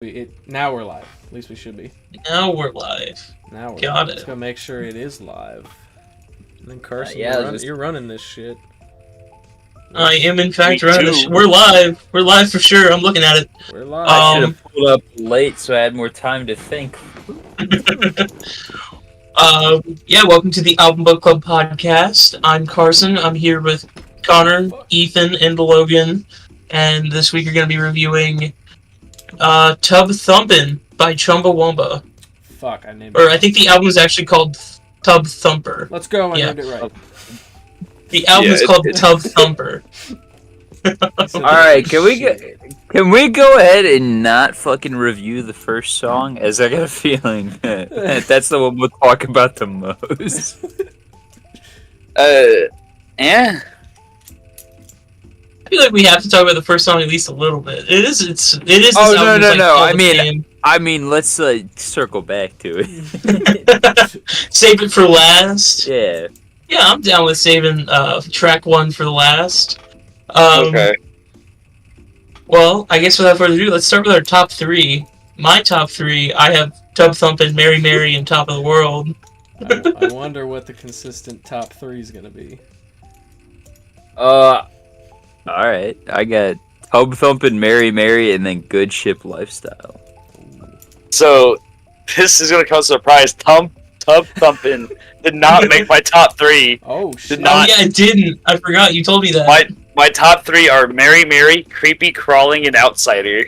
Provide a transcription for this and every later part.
Now we're live. At least we should be. Now we're live. Now we're Got live. it. Let's go make sure it is live. And then Carson, yeah, you're running this shit. I am in fact Me running too. this. We're live. We're live for sure. I'm looking at it. We're live. I should have pulled up late so I had more time to think. Yeah, welcome to the Album Book Club podcast. I'm Carson. I'm here with Connor, Ethan, and Logan. And this week we're going to be reviewing Tubthumper by Chumbawamba. Fuck, I named Or it. I think the album is actually called Tubthumper. Let's go. I Yeah. named it right. The album is called Tubthumper. Alright, can we go ahead and not fucking review the first song? As I got a feeling that's the one we'll talk about the most. Yeah. I feel like we have to talk about the first song at least a little bit. It is. Oh, this no, album's, no, like, no. all I the mean- same. I mean, let's circle back to it. Save it for last. Yeah. Yeah, I'm down with saving track one for the last. Okay. Well, I guess without further ado, let's start with our top three. My top three, I have Tubthumper, Mary Mary, and Top of the World. I wonder what the consistent top 3 is gonna be. Alright. I got Tubthumper, Mary Mary, and then Good Ship Lifestyle. So, this is going to come as a surprise. Tub Thumpin' did not make my top 3. Oh shit! Did not. Oh yeah, it didn't. I forgot. You told me that. My top 3 are Mary Mary, Creepy Crawling, and Outsider.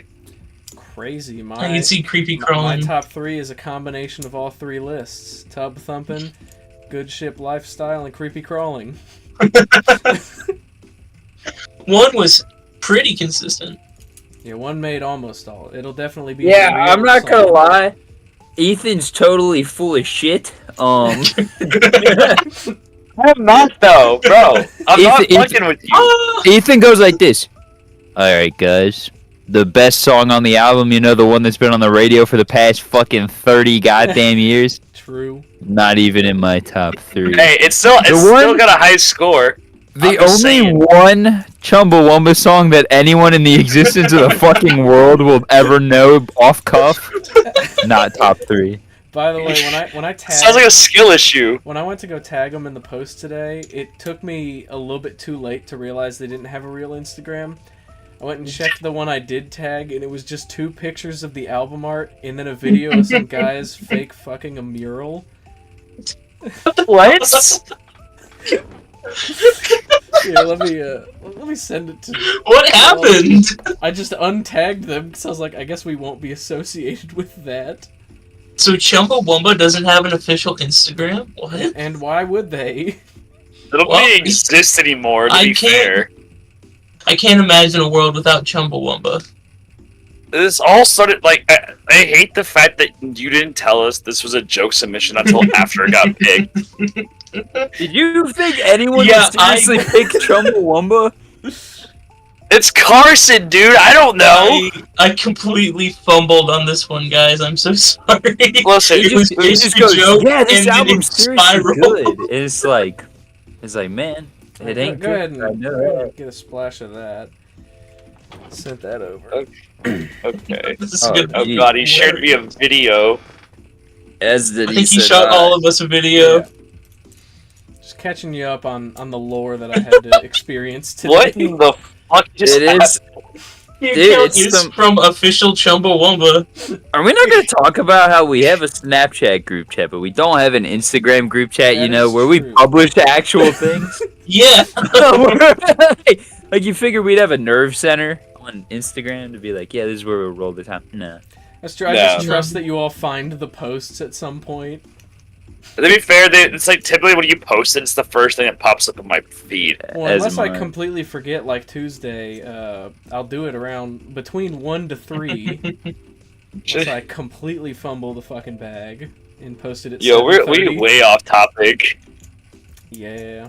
Crazy. I can see creepy My crawling. top 3 is a combination of all 3 lists: Tub Thumpin', Good Ship Lifestyle, and Creepy Crawling. One was pretty consistent. Yeah, one made almost all. It'll definitely be. Yeah, a real I'm not gonna song. lie. Ethan's totally full of shit. I'm not, though, bro. I'm not Ethan- fucking with you. Ethan goes like this. Alright, guys. The best song on the album, you know, the one that's been on the radio for the past fucking 30 goddamn years? True. Not even in my top 3. Hey, it's still got a high score. The I'm just only saying. one Chumbawamba song that anyone in the existence of the fucking world will ever know off cuff, not top 3. By the way, when I tagged, Sounds like a skill issue. when I went to go tag them in the post today, it took me a little bit too late to realize they didn't have a real Instagram. I went and checked the one I did tag, and it was just 2 pictures of the album art and then a video of some guys fake fucking a mural. What? Here, let me send it to you. What happened? I just untagged them because I was like, I guess we won't be associated with that. So Chumbawamba doesn't have an official Instagram? What? And why would they? It don't Well, really exist anymore, to I be can't- fair. I can't imagine a world without Chumbawamba. This all started, like, I hate the fact that you didn't tell us this was a joke submission until after it got picked. Did you think anyone Yeah, would seriously pick Chumbawamba? It's Carson, dude. I don't know. I completely fumbled on this one, guys. I'm so sorry. Listen, It was just a goes, joke, yeah, this and then album's it seriously spiraled. good. It's like, man, it ain't Go good. ahead and I know. get a splash of that. Sent that over. okay. This is Oh, good. Oh god, he shared me a video. As did I think he said, shot all of us a video. Yeah. Just catching you up on the lore that I had to experience today. What the fuck just It is. The Dude, account it's is some- from official Chumbawamba. Are we not going to talk about how we have a Snapchat group chat, but we don't have an Instagram group chat? That You know, is where we true. publish actual things. Yeah. Like you figure we'd have a nerve center on Instagram to be like, yeah, this is where we'll roll the time. No. That's true. I No. just trust that you all find the posts at some point. To be fair, it's like typically when you post it, it's the first thing that pops up in my feed. Well, As unless I mine. completely forget, like Tuesday, I'll do it around between 1 to 3. Unless I completely fumble the fucking bag and post it at Yo, we're 7:30. way off topic. Yeah.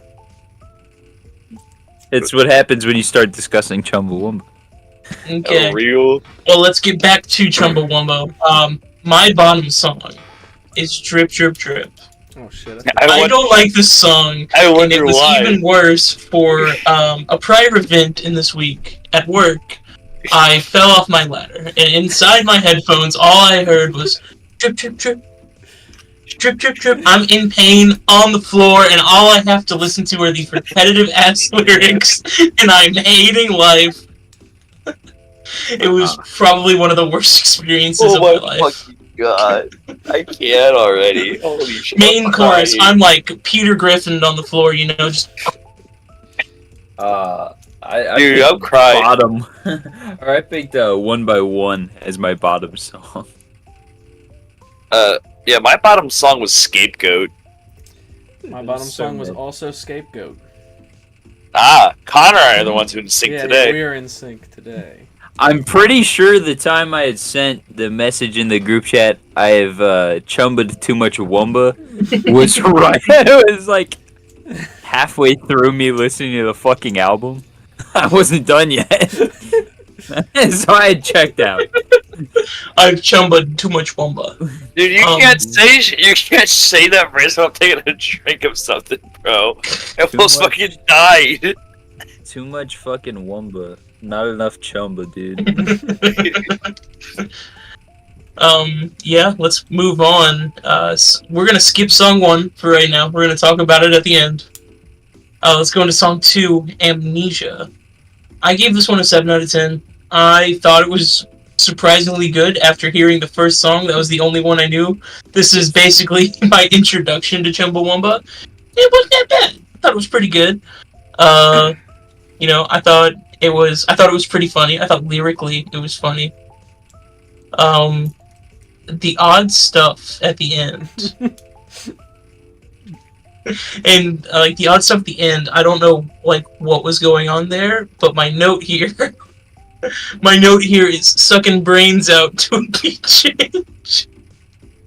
It's what happens when you start discussing Chumbawamba. Okay. A real. Well, let's get back to Chumbawamba. My bottom song is Drip Drip Drip. Oh shit. I don't like this song. I And it wonder was why. even worse for a prior event in this week at work. I fell off my ladder, and inside my headphones, all I heard was drip, drip, drip, drip, drip, drip. I'm in pain on the floor, and all I have to listen to are these repetitive ass lyrics, and I'm hating life. It was probably one of the worst experiences of my life. Fucking god. I can't already. Holy shit. Main chorus, I'm like Peter Griffin on the floor, just... I Dude, picked I'm crying. Bottom. Or I picked 1 by 1 as my bottom song. Yeah, my bottom song was Scapegoat. My bottom song was also Scapegoat. Ah, Connor and I are the ones who didn't sing Yeah, today. we are in sync today. I'm pretty sure the time I had sent the message in the group chat, I have chumbed too much Wumba, was right. It was like halfway through me listening to the fucking album. I wasn't done yet. So I had checked out. I've chumbled too much Wumba. Dude, you can't say that phrase without taking a drink of something, bro. I almost much. fucking died. Too much fucking Wumba. Not enough chumba, dude. Yeah, let's move on. We're gonna skip song 1 for right now. We're gonna talk about it at the end. Let's go into song 2, Amnesia. I gave this one a 7 out of 10. I thought it was surprisingly good after hearing the first song. That was the only one I knew. This is basically my introduction to Chumbawamba. It wasn't that bad. I thought it was pretty good. I thought it was pretty funny. I thought lyrically it was funny. The odd stuff at the end. And the odd stuff at the end, I don't know what was going on there, but my note here is sucking brains out to a beat change.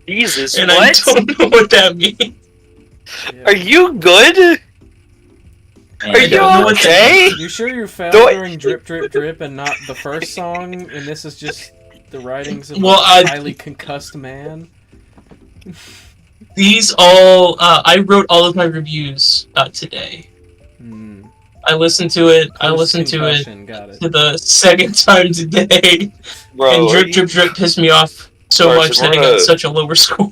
Jesus, And what? I don't know what that means. Are you good? Are you okay? You sure you found Do I- during Drip Drip Drip and not the first song, and this is just the writings of Well, a highly concussed man? These all, I wrote all of my reviews today. I listened to it. I listened to it Got it. for the second time today. Bro, And Drip Drip Drip pissed me off so Carson, much that I we're got gonna- such a lower score.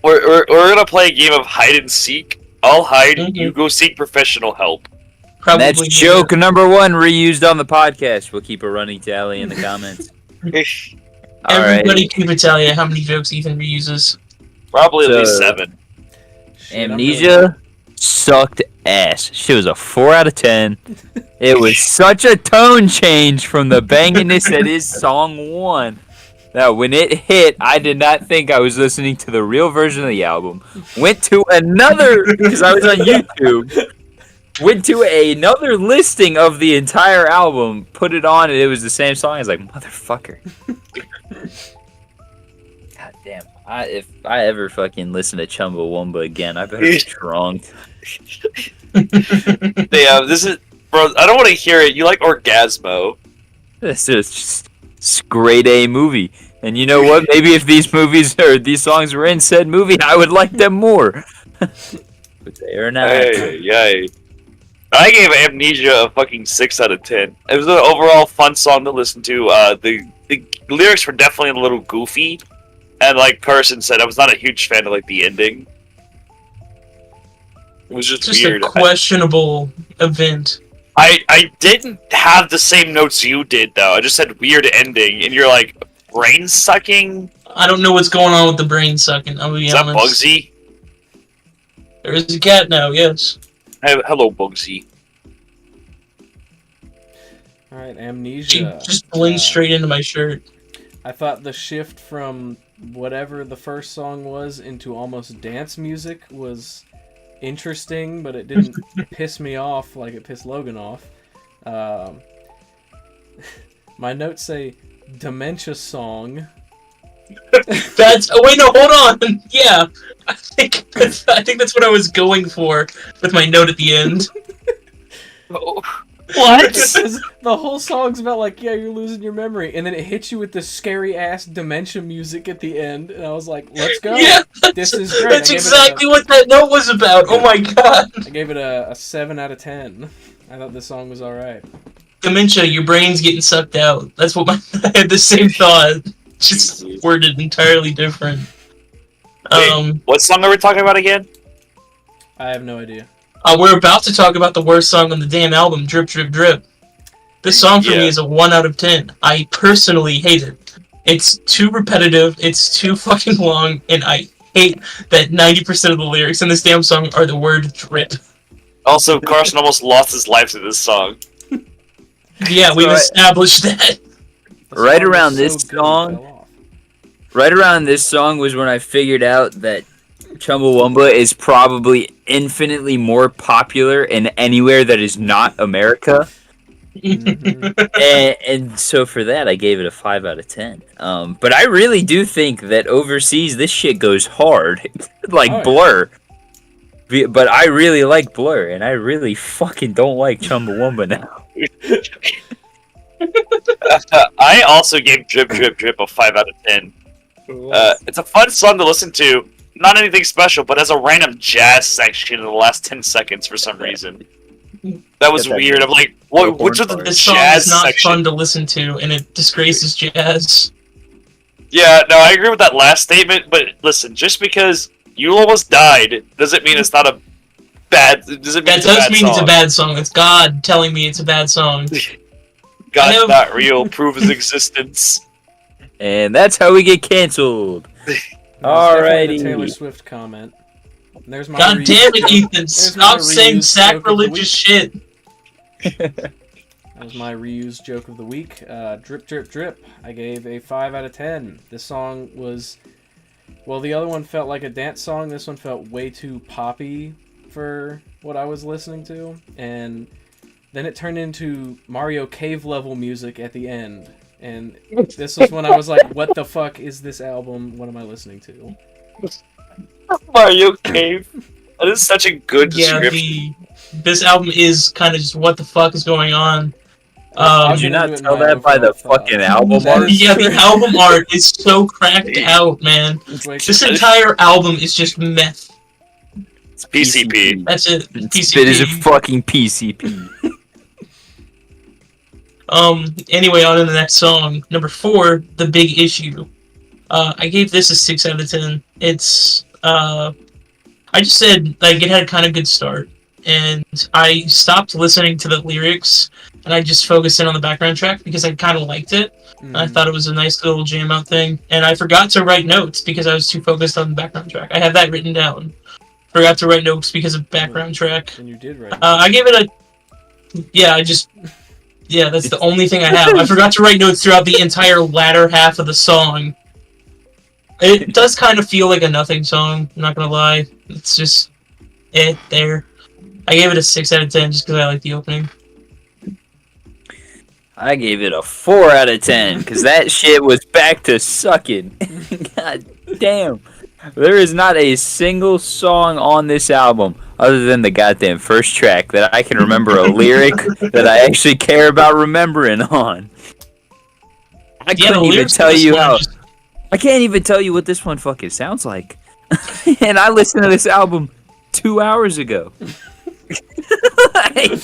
We're gonna play a game of hide and seek. I'll hide, Mhm. you go seek professional help. Probably That's joke number 1 reused on the podcast. We'll keep a running tally in the comments. Everybody keep a tally of how many jokes Ethan reuses. Probably at So- least 7. Shit, I'm Amnesia sucked ass. She was a 4 out of 10. It was such a tone change from the banginess that is song 1. That when it hit, I did not think I was listening to the real version of the album. Went to another, because I was on YouTube, went to another listing of the entire album, put it on, and it was the same song. I was like, motherfucker. God damn. If I ever fucking listen to Chumbawamba again, I better be drunk. Damn, this is... Bro, I don't want to hear it. You like Orgasmo. This is just grade A movie. And you know what? Maybe if these movies or these songs were in said movie, I would like them more. But they are not. Hey, yay. I gave Amnesia a fucking 6 out of 10. It was an overall fun song to listen to. The lyrics were definitely a little goofy. And like Carson said, I was not a huge fan of the ending. It was just weird. a questionable event. I didn't have the same notes you did, though. I just said weird ending, and you're like, brain sucking? I don't know what's going on with the brain sucking. I'll be Is that honest. Bugsy? There is a cat now. Yes. Hello, Bugsy. Alright, She Amnesia. just blends straight into my shirt. I thought the shift from whatever the first song was into almost dance music was interesting, but it didn't piss me off like it pissed Logan off. My notes say dementia song. That's. Oh wait, no, hold on. Yeah, I think that's what I was going for with my note at the end. What? Because the whole song's about you're losing your memory, and then it hits you with this scary ass dementia music at the end, and I was like, let's go. Yeah, This is great. that's exactly what that note was about. Oh my god. I gave it a 7 out of 10. I thought this song was alright. dementia, your brain's getting sucked out. That's what I had the same thought, just worded entirely different. Wait, what song are we talking about again? I have no idea. We're about to talk about the worst song on the damn album, Drip Drip Drip. This song for me is a 1 out of 10. I personally hate it. It's too repetitive, it's too fucking long, and I hate that 90% of the lyrics in this damn song are the word drip. Also, Carson almost lost his life to this song. Yeah, we've established that. Right around this song was when I figured out that Chumbawamba is probably infinitely more popular in anywhere that is not America. and so for that, I gave it a 5 out of 10. But I really do think that overseas, this shit goes hard. Like Blur. But I really like Blur, and I really fucking don't like Chumbawamba now. I also gave Drip Drip Drip a 5 out of 10. It's a fun song to listen to. Not anything special, but as a random jazz section in the last 10 seconds for some reason. That was weird. I'm like, which was the This song jazz is not section? fun to listen to, and it disgraces jazz. Yeah, no, I agree with that last statement, but listen, just because you almost died doesn't mean it's not a bad. Doesn't mean That does mean it's a bad song. It's God telling me it's a bad song. God's not real. Prove his existence. And that's how we get canceled. Alrighty. The Taylor Swift comment. There's my God damn it, Ethan! Stop saying sacrilegious shit. That was my reused joke of the week. Drip Drip Drip. I gave a 5 out of 10. This song was, well, the other one felt like a dance song. This one felt way too poppy for what I was listening to, and then it turned into Mario Cave level music at the end. And this was when I was like, what the fuck is this album? What am I listening to? Mario Cave. That is such a good description. This album is kind of just what the fuck is going on. Did you not tell that by the fucking album art? Yeah, the album art is so cracked out, man. This entire album is just meth. It's PCP. That's it. PCP. It is a fucking PCP. Anyway, on to the next song. Number 4, The Big Issue. I gave this a 6 out of 10. It's, I just said, like, it had a kind of good start. And I stopped listening to the lyrics, and I just focused in on the background track because I kind of liked it. Mm. I thought it was a nice little jam out thing. And I forgot to write notes because I was too focused on the background track. I have that written down. Forgot to write notes because of background track. And you did write notes. I gave it a... Yeah, that's the only thing I have. I forgot to write notes throughout the entire latter half of the song. It does kind of feel like a nothing song, I'm not gonna lie. It's just... there. I gave it a 6 out of 10 just because I like the opening. I gave it a 4 out of 10 because that shit was back to sucking. God damn. There is not a single song on this album other than the goddamn first track that I can remember a lyric that I actually care about remembering on. I couldn't even tell you how. I can't even tell you what this one fucking sounds like. And I listened to this album 2 hours ago. Like,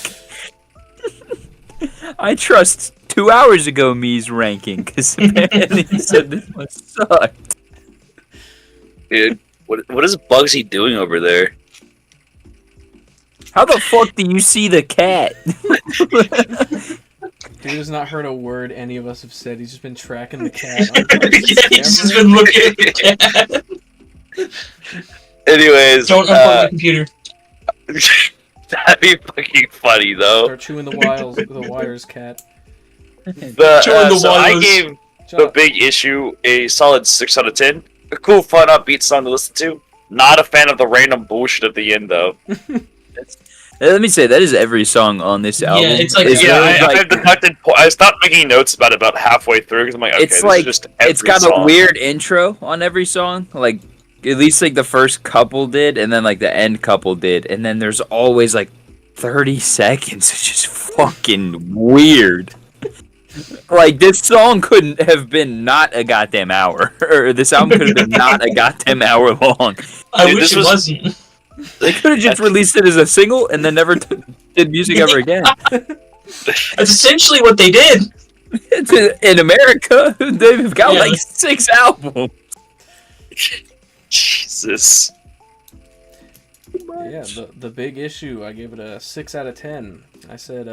I trust 2 hours ago me's ranking because apparently he said this one sucked. Dude, what is Bugsy doing over there? How the fuck do you see the cat? Dude has not heard a word any of us have said. He's just been tracking the cat. Yeah, he's just been looking at the cat. Anyways, don't unplug the computer. That'd be fucking funny though. Start chewing the wires, cat. I gave The Big Issue a solid 6 out of 10. A cool, fun, upbeat song to listen to. Not a fan of the random bullshit at the end though. Let me say, that is every song on this album. Yeah, it's like... I stopped making notes about halfway through because I'm like, okay, it's like, this is just every it's got song. a weird intro on every song. Like, at least like the first couple did, and then like the end couple did, and then there's always like 30 seconds. It's just fucking weird. Like, this song couldn't have been not a goddamn hour. Or this album could have been not a goddamn hour long. I wish it wasn't. They could have just released it as a single and then never did music ever again. That's essentially what they did. In America, they've got Yeah. like 6 albums. Jesus. Yeah, the big issue, I gave it a 6 out of 10. I said,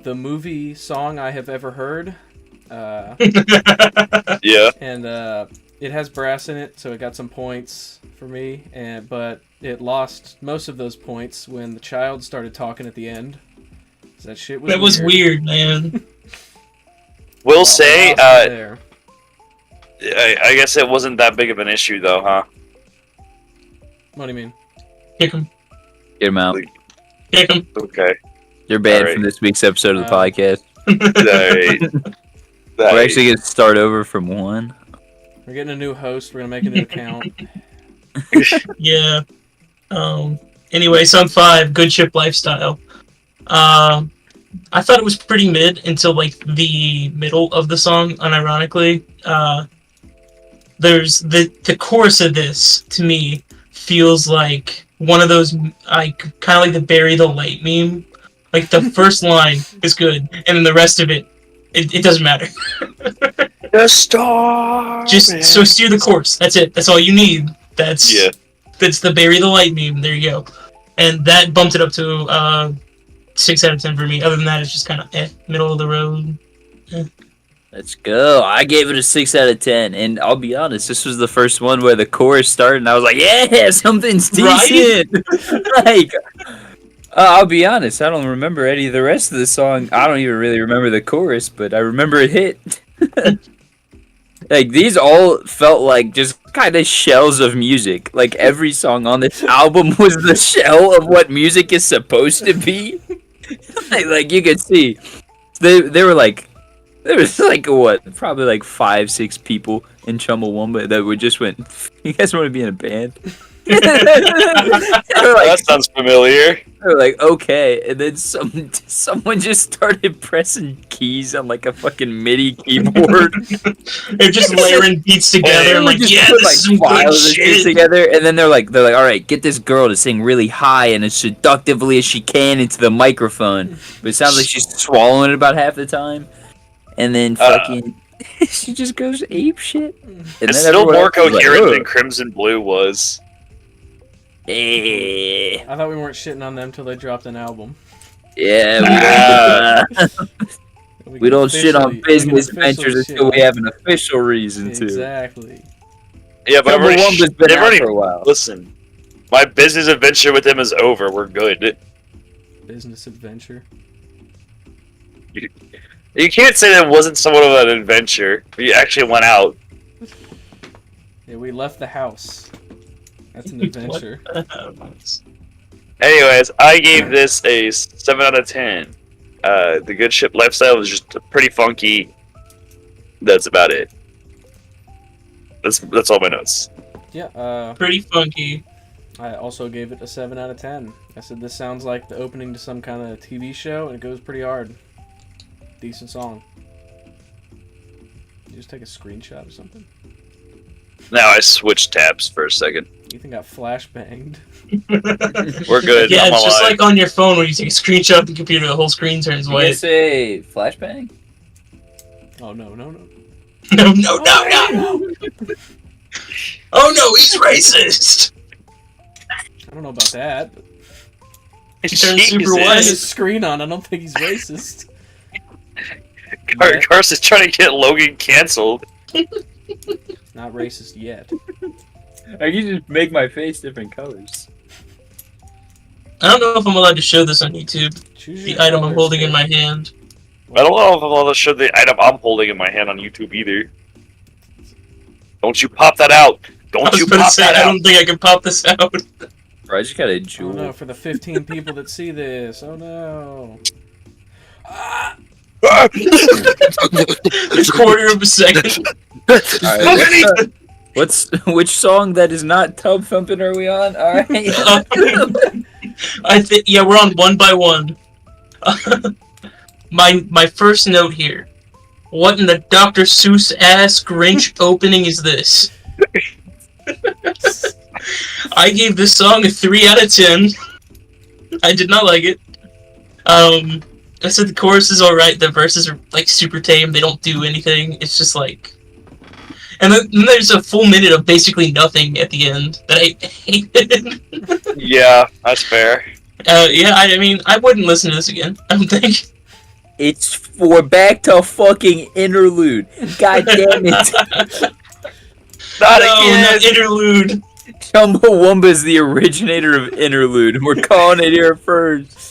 the movie song I have ever heard, Yeah. and it has brass in it, so it got some points for me. But it lost most of those points when the child started talking at the end. That shit was That was weird, man. Will say, there. I guess it wasn't that big of an issue, though, huh? What do you mean? Kick him. Get them out. Kick him. Okay. You're banned Alright. from this week's episode of the podcast. Alright. We're actually going to start over from 1. We're getting a new host. We're gonna make a new account. Yeah. Anyway, song 5, Good Ship Lifestyle. I thought it was pretty mid until like the middle of the song, unironically. There's the chorus of this to me feels like one of those like kind of like the Bury the Light meme. Like the first line is good, and then the rest of it doesn't matter. The star. Just so steer the course. That's it. That's all you need. That's the Bury the Light meme. There you go. And that bumped it up to 6 out of 10 for me. Other than that, it's just kind of middle of the road. Let's go. I gave it a 6 out of 10. And I'll be honest, this was the first one where the chorus started, and I was like, yeah, something's decent. Like, I'll be honest, I don't remember any of the rest of the song. I don't even really remember the chorus, but I remember it hit. Like, these all felt like just kind of shells of music. Like, every song on this album was the shell of what music is supposed to be. like you could see. They were like, there was like, what, probably like 5-6 people in Chumbawamba that would just went, you guys want to be in a band? They were like, That sounds familiar. they were like, okay, and then someone just started pressing keys on like a fucking MIDI keyboard. They're just layering beats together. I'm like, Just yeah, put, this is some good files and shit. together, and then they're like, all right, get this girl to sing really high and as seductively as she can into the microphone. But it sounds like she's swallowing it about half the time, and then fucking she just goes ape shit. And It's then still everyone more else is like, coherent "Ugh." than Crimson Blue was. Eh. I thought we weren't shitting on them till they dropped an album. Yeah, we can don't shit on officially- we can business officially ventures shit until on we have an official reason to. Exactly. Yeah, but Number one has been they've out already- for a while. Listen, my business adventure with him is over. We're good. Business adventure. You can't say that wasn't somewhat of an adventure. We actually went out. Yeah, we left the house. That's an adventure. Anyways, I gave this a 7 out of 10. The Good Ship Lifestyle was just pretty funky. That's about it. That's all my notes. Yeah, Pretty funky. I also gave it a 7 out of 10. I said this sounds like the opening to some kind of TV show, and it goes pretty hard. Decent song. You just take a screenshot or something? Now I switched tabs for a second. Ethan got flashbanged. We're good. Yeah, I'm it's just alive. like on your phone where you take a screenshot of the computer, the whole screen turns You white. guys say flashbang? Oh, no. No. Oh no, he's racist. I don't know about that. But He turned super Jesus. I white. have his screen on. I don't think he's racist. Carson's trying to get Logan canceled. Not racist yet. I can just make my face different colors. I don't know if I'm allowed to show this on YouTube. Choose The your item I'm colors, holding in man. my hand. I don't know if I'm allowed to show the item I'm holding in my hand on YouTube either. Don't you pop that out! I Don't was you about to pop say, that I out! don't think I can pop this out. Bro, I just got a Oh jewel. no, for the 15 people that see this. Oh no. A quarter of a second. Alright, which song that is not tub thumping are we on? Alright. I think we're on one by one. My first note here. What in the Dr. Seuss ass Grinch opening is this? I gave this song a 3 out of 10. I did not like it. I said the chorus is alright, the verses are like super tame, they don't do anything, it's just like... And then there's a full minute of basically nothing at the end that I hated. Yeah, that's fair. Yeah, I mean, I wouldn't listen to this again, I don't think. It's for back to fucking interlude. God damn it. Not No, again. not interlude. Chumbawamba's the originator of interlude, and we're calling it here first.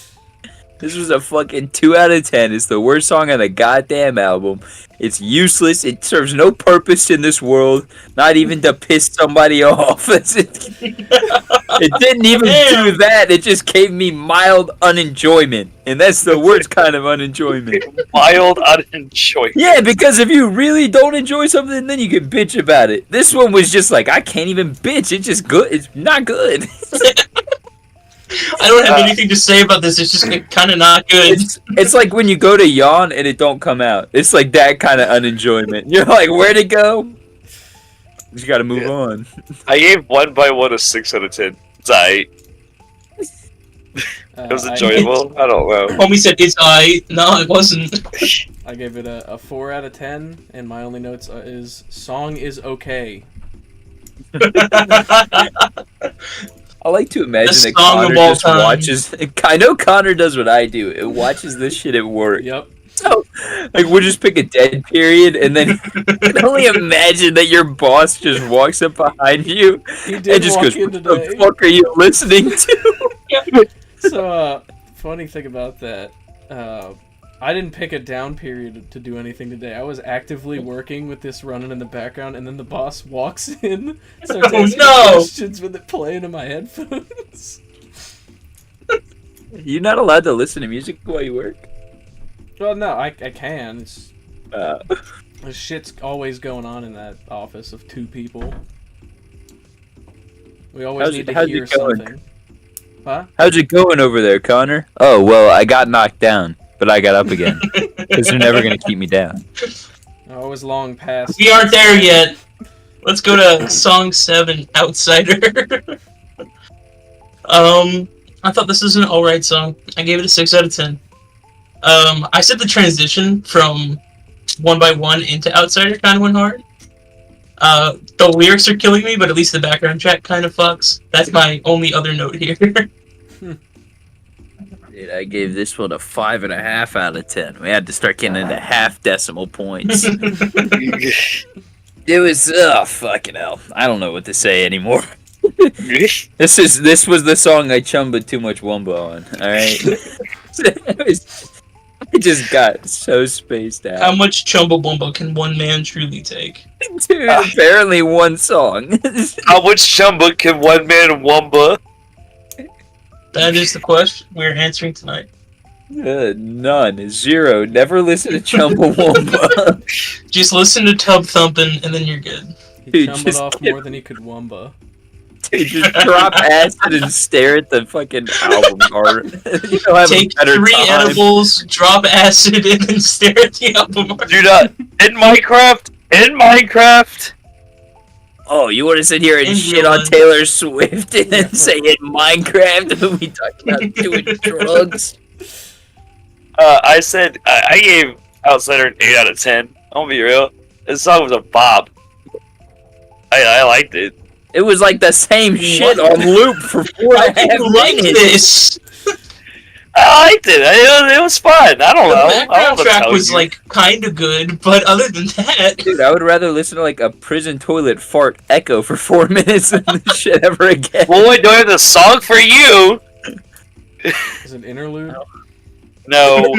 This was a fucking 2 out of 10. It's the worst song on the goddamn album. It's useless. It serves no purpose in this world, not even to piss somebody off. It didn't even do that. It just gave me mild unenjoyment, and that's the worst kind of unenjoyment. Mild unenjoyment. Yeah, because if you really don't enjoy something, then you can bitch about it. This one was just like, I can't even bitch. It's just good. It's not good. I don't have anything to say about this, it's just kind of not good. It's like when you go to yawn and it don't come out. It's like that kind of unenjoyment. You're like, where'd it go? You gotta move on. I gave 1 by 1 a 6 out of 10. It's aight. It was enjoyable. I don't know. Homie said it's aight. No, it wasn't. I gave it a 4 out of 10, and my only notes is song is okay. I like to imagine The that song Connor of all just time. watches. I know Connor does what I do. It watches this shit at work. Yep. So, like, we'll just pick a dead period, and then you can only imagine that your boss just walks up behind you He and did just walk goes, in "What today. the fuck are you listening to?" So, funny thing about that, I didn't pick a down period to do anything today. I was actively working with this running in the background, and then the boss walks in, starts Oh, asking no! questions with it playing in my headphones. You're not allowed to listen to music while you work. Well, no, I can. It's, Uh, there's shit's always going on in that office of 2 people. We always need to how's hear it going? something. Huh? How's it going over there, Connor? Oh, well, I got knocked down, but I got up again. Because they're never going to keep me down. I was long past. We aren't there yet. Let's go to song 7, Outsider. I thought this was an alright song. I gave it a 6 out of 10. I said the transition from 1 by 1 into Outsider kind of went hard. The lyrics are killing me, but at least the background track kind of fucks. That's my only other note here. Dude, I gave this one a 5.5 out of 10. We had to start getting into half decimal points. It was, fucking hell. I don't know what to say anymore. This was the song I chummed too much Wumba on, alright? It just got so spaced out. How much Chumbawamba can one man truly take? Dude, apparently one song. How much Chumba can one man Wumba? That is the question we're answering tonight. None. 0. Never listen to Chumbawamba. Just listen to Tub Thumpin' and then you're good. He Dude, chumbled just off get- more than he could wumba. Dude, just drop acid and stare at the fucking album art. You'll have Take a better 3 time. edibles, drop acid, and then stare at the album art. Do not. In Minecraft! In Minecraft! Oh, you want to sit here and In shit on real life. Taylor Swift and then say in Minecraft when we talk about doing drugs? I said, I gave Outsider an 8 out of 10. I'll be real. This song was a bop. I liked it. It was like the same shit What? on loop for 4.5 You like minutes. this? I liked it. It was fun. I don't The know. I don't background know track tell was you. like kind of good, but other than that, Dude, I would rather listen to like a prison toilet fart echo for 4 minutes than this shit ever again. Well, wait, do I have the song for you? Is it interlude? No.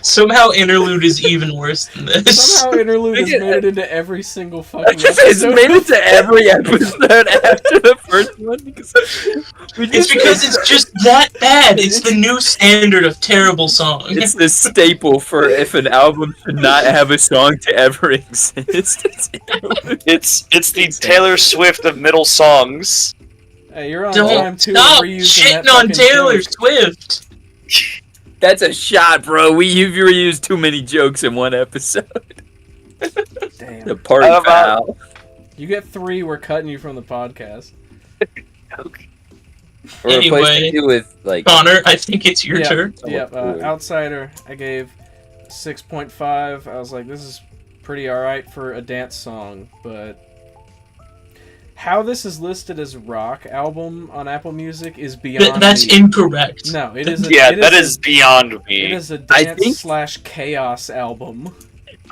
somehow interlude is even worse than this. Somehow interlude has made it into every single fucking It's episode. made it to every episode after the first one because It's because it's just that bad. It's the new standard of terrible song. it's the staple for if an album should not have a song to ever exist. It's the Taylor Swift of middle songs. Hey, you're on Don't time too. stop reusing that shitting on fucking Taylor joke. Swift. That's a shot, bro. You've reused too many jokes in one episode. The Damn. party How about- foul. You get 3. We're cutting you from the podcast. Okay. Or Anyway. replacing it with like. Connor, I think it's your turn. Yep. Outsider, I gave 6.5. I was like, this is pretty alright for a dance song, but how this is listed as rock album on Apple Music is beyond That's me. incorrect. No, it is. That is beyond me. It is a I think- dance / chaos album.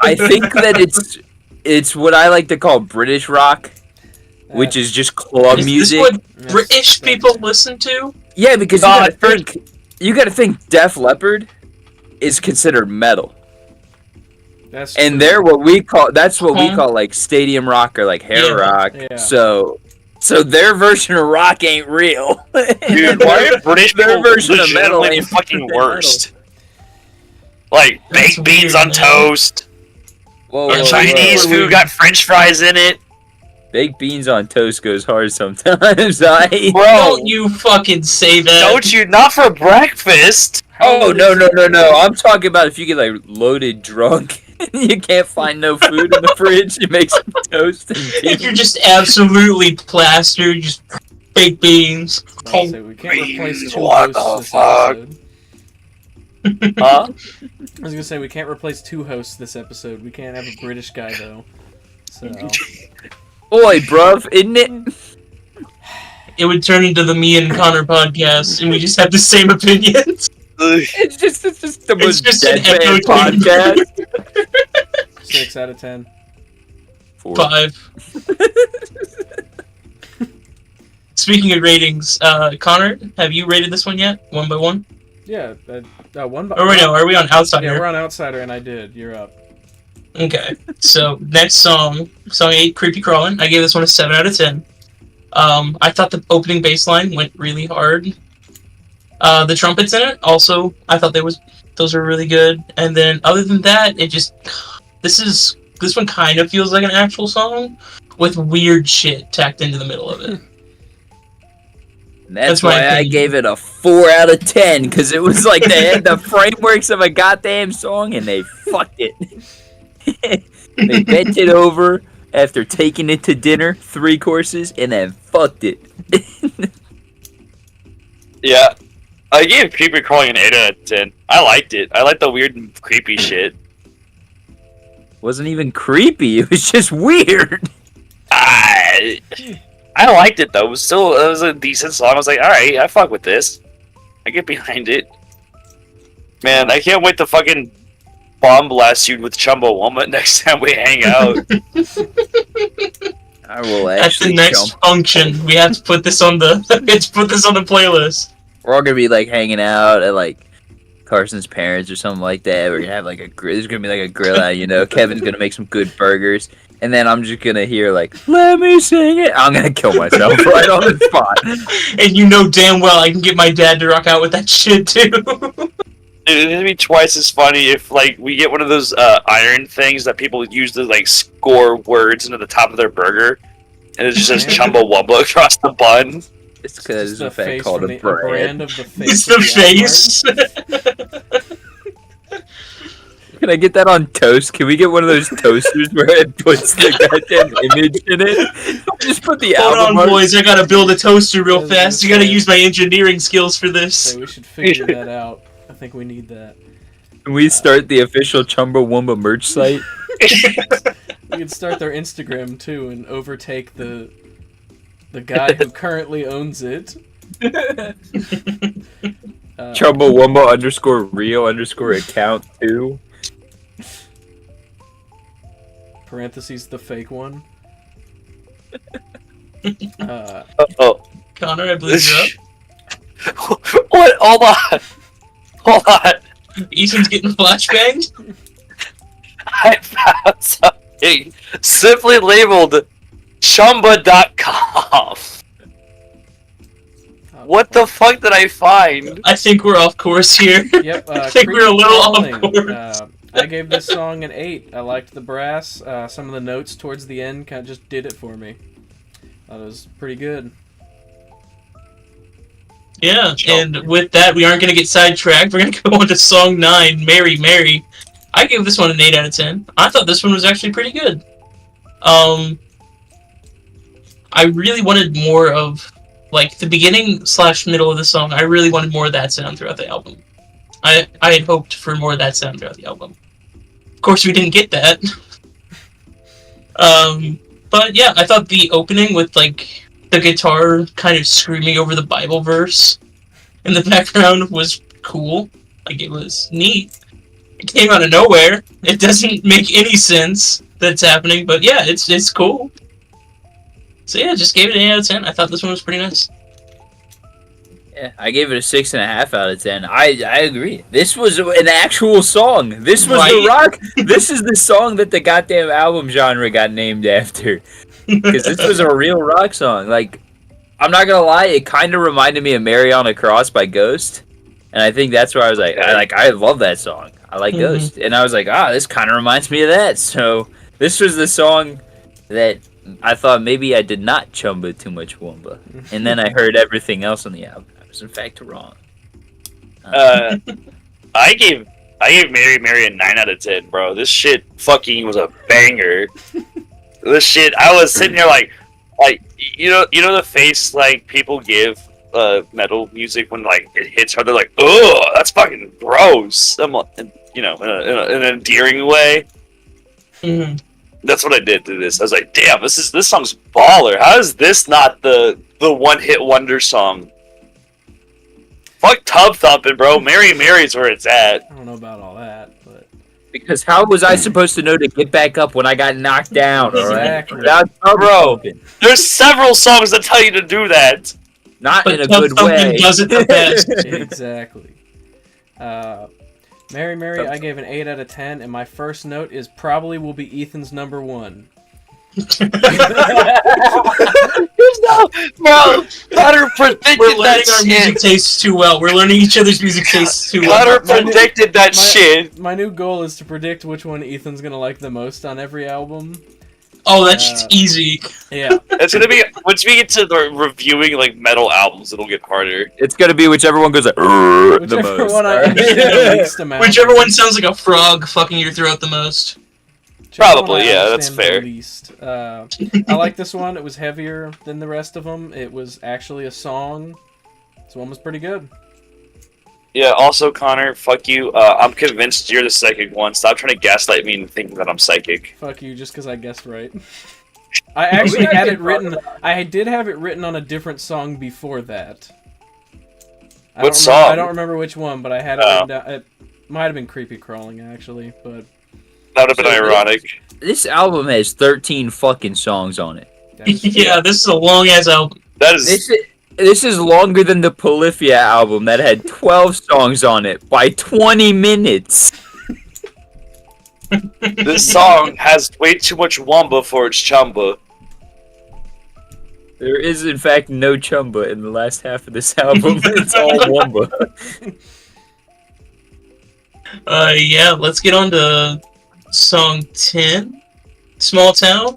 I think that it's what I like to call British rock, which is just club Is music. this what Yes, British that's- people listen to? Yeah, because No, you gotta think Def Leppard is considered metal. That's And true. they're what we call Huh? like stadium rock or like hair Yeah. rock. Yeah. So their version of rock ain't real. Dude, why are British Their people version of metal legitimately ain't fucking metal. worst? Like That's baked beans weird, on man. toast. Whoa, Yeah, whoa, Chinese whoa. food got French fries in it. Baked beans on toast goes hard sometimes. I Bro, Don't you fucking say that. don't you? Not for breakfast. How Oh old no is no it? no no! I'm talking about if you get like loaded drunk, and you can't find no food in the fridge. You make some toast and If you're just absolutely plastered, just baked beans. I'll say we can't replace two What hosts the this fuck? episode. Huh? I was gonna say we can't replace two hosts this episode. We can't have a British guy though. So boy, bruv, isn't it? It would turn into the me and Connor podcast, and we just have the same opinions. It's just the It's most just an deadpan echo podcast. 6 out of 10. 4. 5. Speaking of ratings, Connor, have you rated this one yet? 1 by 1? Yeah, one. Or wait, no, are we on Outsider? Yeah, we're on Outsider, and I did. You're up. Okay, so next song 8, Creepy Crawlin'. I gave this one a 7 out of 10. I thought the opening bass line went really hard. The trumpets in it, also, I thought those were really good. And then other than that, this one kind of feels like an actual song with weird shit tacked into the middle of it. That's That's my why I opinion. gave it a 4 out of 10 because it was like they had the frameworks of a goddamn song and they fucked it. They bent it over after taking it to dinner, 3 courses, and then fucked it. Yeah. I gave Creepy Crawling an 8 out of 10. I liked it. I liked the weird and creepy shit. Wasn't even creepy. It was just weird. I liked it though. It was a decent song. I was like, alright, I fuck with this. I get behind it. Man, I can't wait to fucking bomb blast you with Chumbawamba next time we hang out. I will At the actually next jump. function, we have to put this on the playlist. We're all gonna be like hanging out at like Carson's parents or something like that. We're gonna have like a grill. There's gonna be like a grill out, you know. Kevin's gonna make some good burgers, and then I'm just gonna hear like, "Let me sing it." I'm gonna kill myself right on the spot. And you know damn well I can get my dad to rock out with that shit too. Dude, it'd be twice as funny if like we get one of those iron things that people use to like score words into the top of their burger, and it just says Chumbawamba across the bun. It's because Just it's a a fact face called from a the brand. brand of the face. It's of the Albert. face. Can I get that on toast? Can we get one of those toasters where it puts the goddamn image in it? Just put the Hold album on, art. boys. I gotta build a toaster real I was fast. You gonna gotta say- use my engineering skills for this. So we should figure that out. I think we need that. Can we start the official Chumbawamba merch site? We could start their Instagram too and overtake the guy who currently owns it. Chumbawamba _real_account 2. Parentheses the fake one. Oh. Connor, I believe you're up. What? Hold on. Hold on. Ethan's getting flashbanged. I found something simply labeled Chumba.com. What the fuck did I find? I think we're off course here. Yep. I think we're a little off Creepy course. Crawling. I gave this song an 8. I liked the brass. Some of the notes towards the end kind of just did it for me. Thought it was pretty good. Yeah, and with that, we aren't going to get sidetracked. We're going to go on to song 9, Mary, Mary. I gave this one an 8 out of 10. I thought this one was actually pretty good. I really wanted more of like the beginning / middle of the song, I really wanted more of that sound throughout the album. I had hoped for more of that sound throughout the album. Of course, we didn't get that. But yeah, I thought the opening with like the guitar kind of screaming over the Bible verse in the background was cool. Like, it was neat. It came out of nowhere. It doesn't make any sense that it's happening, but yeah, it's cool. So yeah, just gave it an 8 out of 10. I thought this one was pretty nice. Yeah, I gave it a 6.5 out of 10. I agree. This was an actual song. This was the rock. This is the song that the goddamn album genre got named after. Because this was a real rock song. Like, I'm not gonna lie, it kind of reminded me of "Mary on a Cross" by Ghost, and I think that's where I was like, I love that song. I like Ghost, and I was like, this kind of reminds me of that. So this was the song that I thought maybe I did not chumba too much Wumba, and then I heard everything else on the album. I was in fact wrong. I gave Mary Mary a 9 out of 10, bro. This shit fucking was a banger. This shit, I was sitting there like you know the face like people give metal music when like it hits hard. They're like, oh, that's fucking gross. In an endearing way. Mm-hmm. That's what I did to this. I was like, damn, this song's baller. How is this not the one hit wonder song? Fuck Tubthumper, bro. Mary Mary's where it's at. I don't know about all that, but Because how was I supposed to know to get back up when I got knocked down? Exactly. Without Bro, there's several songs that tell you to do that. Not But in a good way. does it the best. exactly. Mary Mary, I gave an 8 out of 10, and my first note is probably will be Ethan's number 1. Bro, Cutter predicted We're that learning our music shit. tastes too well. We're learning each other's music tastes too well. Cutter predicted that shit. My new goal is to predict which one Ethan's gonna like the most on every album. Oh, that's just easy. Yeah. It's gonna be once we get to the reviewing like metal albums, it'll get harder. It's gonna be whichever one goes like the Whichever most. one I alright? enjoy the least amount. Whichever one sounds like a frog fucking your throat the most. Whichever Probably, one I yeah, that's understand the fair. least. I like this one. It was heavier than the rest of them. It was actually a song. This one was pretty good. Yeah. Also, Connor, fuck you. I'm convinced you're the psychic one. Stop trying to gaslight me and think that I'm psychic. Fuck you, just because I guessed right. I actually had it written. I did have it written on a different song before that. What song? I don't remember which one, but I had it written down. It might have been Creepy Crawling, actually, but That would have been ironic. This album has 13 fucking songs on it. Yeah, this is a long ass album. That is. This is longer than the Polyphia album that had 12 songs on it by 20 minutes. This song has way too much wumba for its chumba. There is, in fact, no chumba in the last half of this album. It's all wumba. Yeah, let's get on to song 10, Small Town.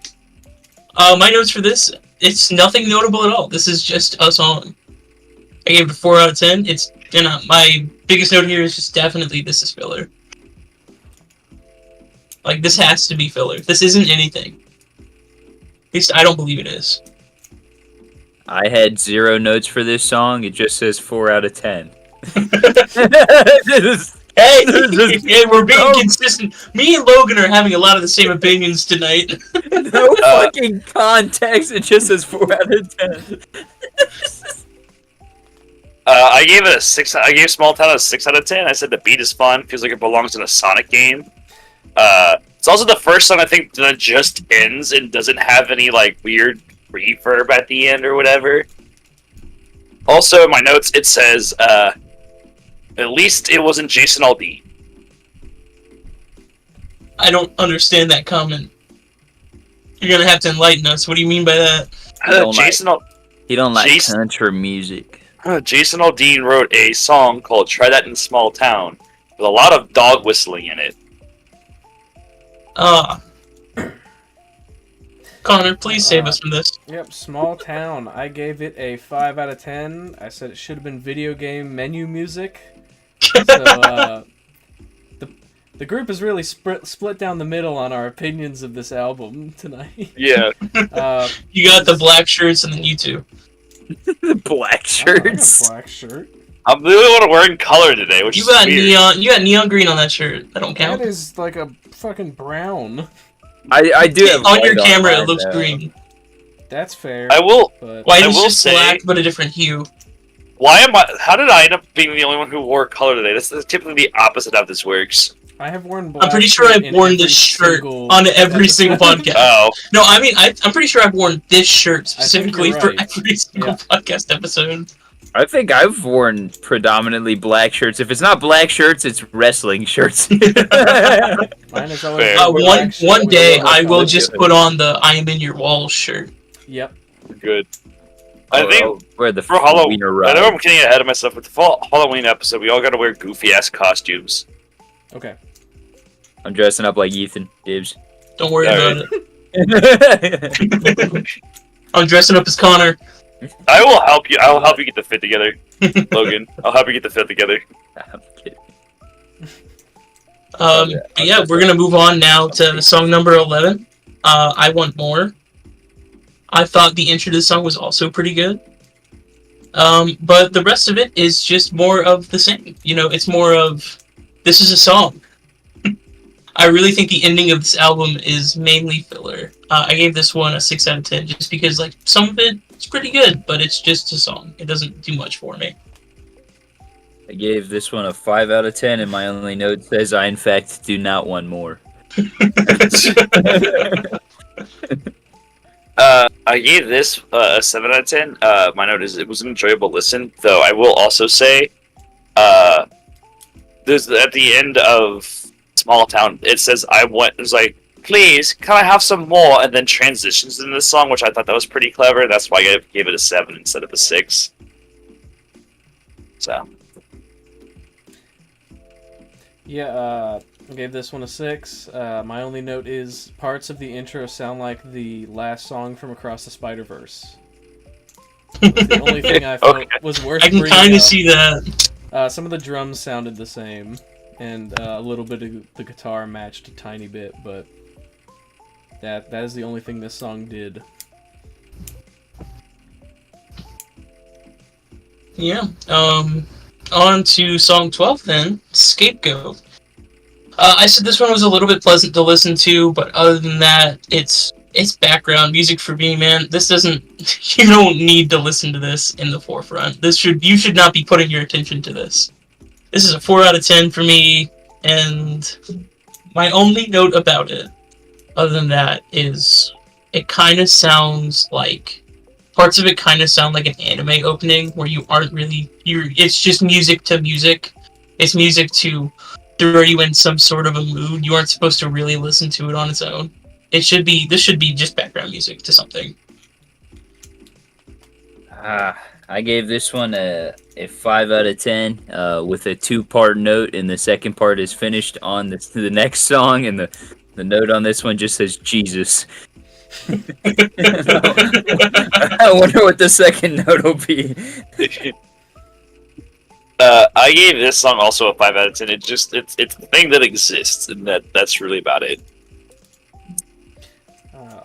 My notes for this, it's nothing notable at all. This is just a song. I gave it a 4 out of 10. It's, my biggest note here is just definitely this is filler. Like, this has to be filler. This isn't anything. At least I don't believe it is. I had 0 notes for this song. It just says 4 out of 10. Hey, hey, we're being consistent. Me and Logan are having a lot of the same opinions tonight. No fucking context. It just says 4 out of 10. I gave it a 6. I gave Small Town a 6 out of 10. I said the beat is fun. Feels like it belongs in a Sonic game. It's also the first song I think that just ends and doesn't have any like weird reverb at the end or whatever. Also, in my notes it says, at least it wasn't Jason Aldean. I don't understand that comment. You're gonna have to enlighten us. What do you mean by that? He don't like Jason- country music. Jason Aldean wrote a song called "Try That in a Small Town" with a lot of dog whistling in it. Connor, please save us from this. Yep, Small Town. I gave it a 5 out of 10. I said it should have been video game menu music. So, the group is really split down the middle on our opinions of this album tonight. Yeah. You got the black shirts and then you two. Black I got a shirts. black shirt. I'm the only one wearing color today, which You is got weird. neon. You got neon green on that shirt. That don't count. That is like a fucking brown. I do have On your white camera, mine, it looks though. green. That's fair. I will. But White I is will just say- black, but a different hue. Why am I? How did I end up being the only one who wore color today? That's typically the opposite of how this works. I have worn black. I'm pretty sure shirt I've in worn every this shirt single on every episode. single podcast. Oh, No, I mean, I'm pretty sure I've worn this shirt think specifically you're for right. every single Yeah. podcast episode. I think I've worn predominantly black shirts. If it's not black shirts, it's wrestling shirts. Mine is always Fair. a black One shirt one with day, a logo I will on it. just put on the "I am in your walls" shirt. Yep. good. I think where the for Halloween, wiener I ride. know I'm getting ahead of myself. With the fall Halloween episode, we all got to wear goofy ass costumes. Okay. I'm dressing up like Ethan Dibs. Don't worry Alright. about it. I'm dressing up as Connor. I will help you. I will help you get the fit together, Logan. I'll help you get the fit together. I'm kidding. But yeah, we're gonna move on now to song number 11. I Want More. I thought the intro to the song was also pretty good. But the rest of it is just more of the same. You know, it's more of, this is a song. I really think the ending of this album is mainly filler. I gave this one a 6 out of 10 just because, like, some of it is pretty good, but it's just a song. It doesn't do much for me. I gave this one a 5 out of 10, and my only note says I, in fact, do not want more. I gave this a 7 out of 10. My note is it was an enjoyable listen, though I will also say, there's at the end of Small Town, it says it's like, please, can I have some more? And then transitions in this song, which I thought that was pretty clever. That's why I gave it a 7 instead of a 6. So, Yeah, I gave this one a 6. My only note is parts of the intro sound like the last song from Across the Spider-Verse. That's the only thing I felt Okay. was worth I can bringing kind up. of see that. Some of the drums sounded the same, and a little bit of the guitar matched a tiny bit, but that is the only thing this song did. Yeah. On to song 12 then, Scapegoat. I said this one was a little bit pleasant to listen to, but other than that, it's background music for me, man. This doesn't, you don't need to listen to this in the forefront. You should not be putting your attention to this. This is a 4 out of 10 for me, and my only note about it, other than that, is it kind of sounds like, parts of it kind of sound like an anime opening where you aren't really, it's just music to music. It's music to throw you in some sort of a mood. You aren't supposed to really listen to it on its own. This should be just background music to something. I gave this one a 5 out of 10 with a 2-part note, and the second part is finished on the next song, and the note on this one just says Jesus. I wonder what the second note will be. I gave this song also a 5 out of 10. It's the thing that exists, and that's really about it.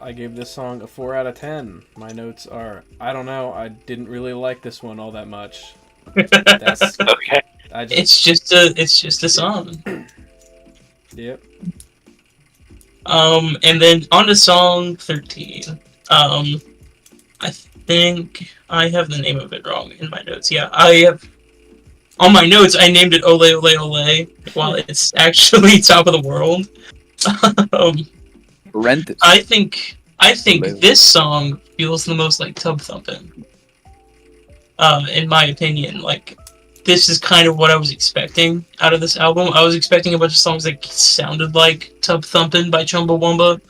I gave this song a 4 out of 10. My notes are, I don't know, I didn't really like this one all that much. That's, Okay. I just, It's just a song. yep. And then on to song 13. I think I have the name of it wrong in my notes. Yeah, I have. On my notes, I named it Ole Ole Ole, while it's actually Top of the World. Rent. I think Ole. this song feels the most like Tub Thumping. In my opinion, like, this is kind of what I was expecting out of this album. I was expecting a bunch of songs that sounded like Tub Thumping by Chumbawamba,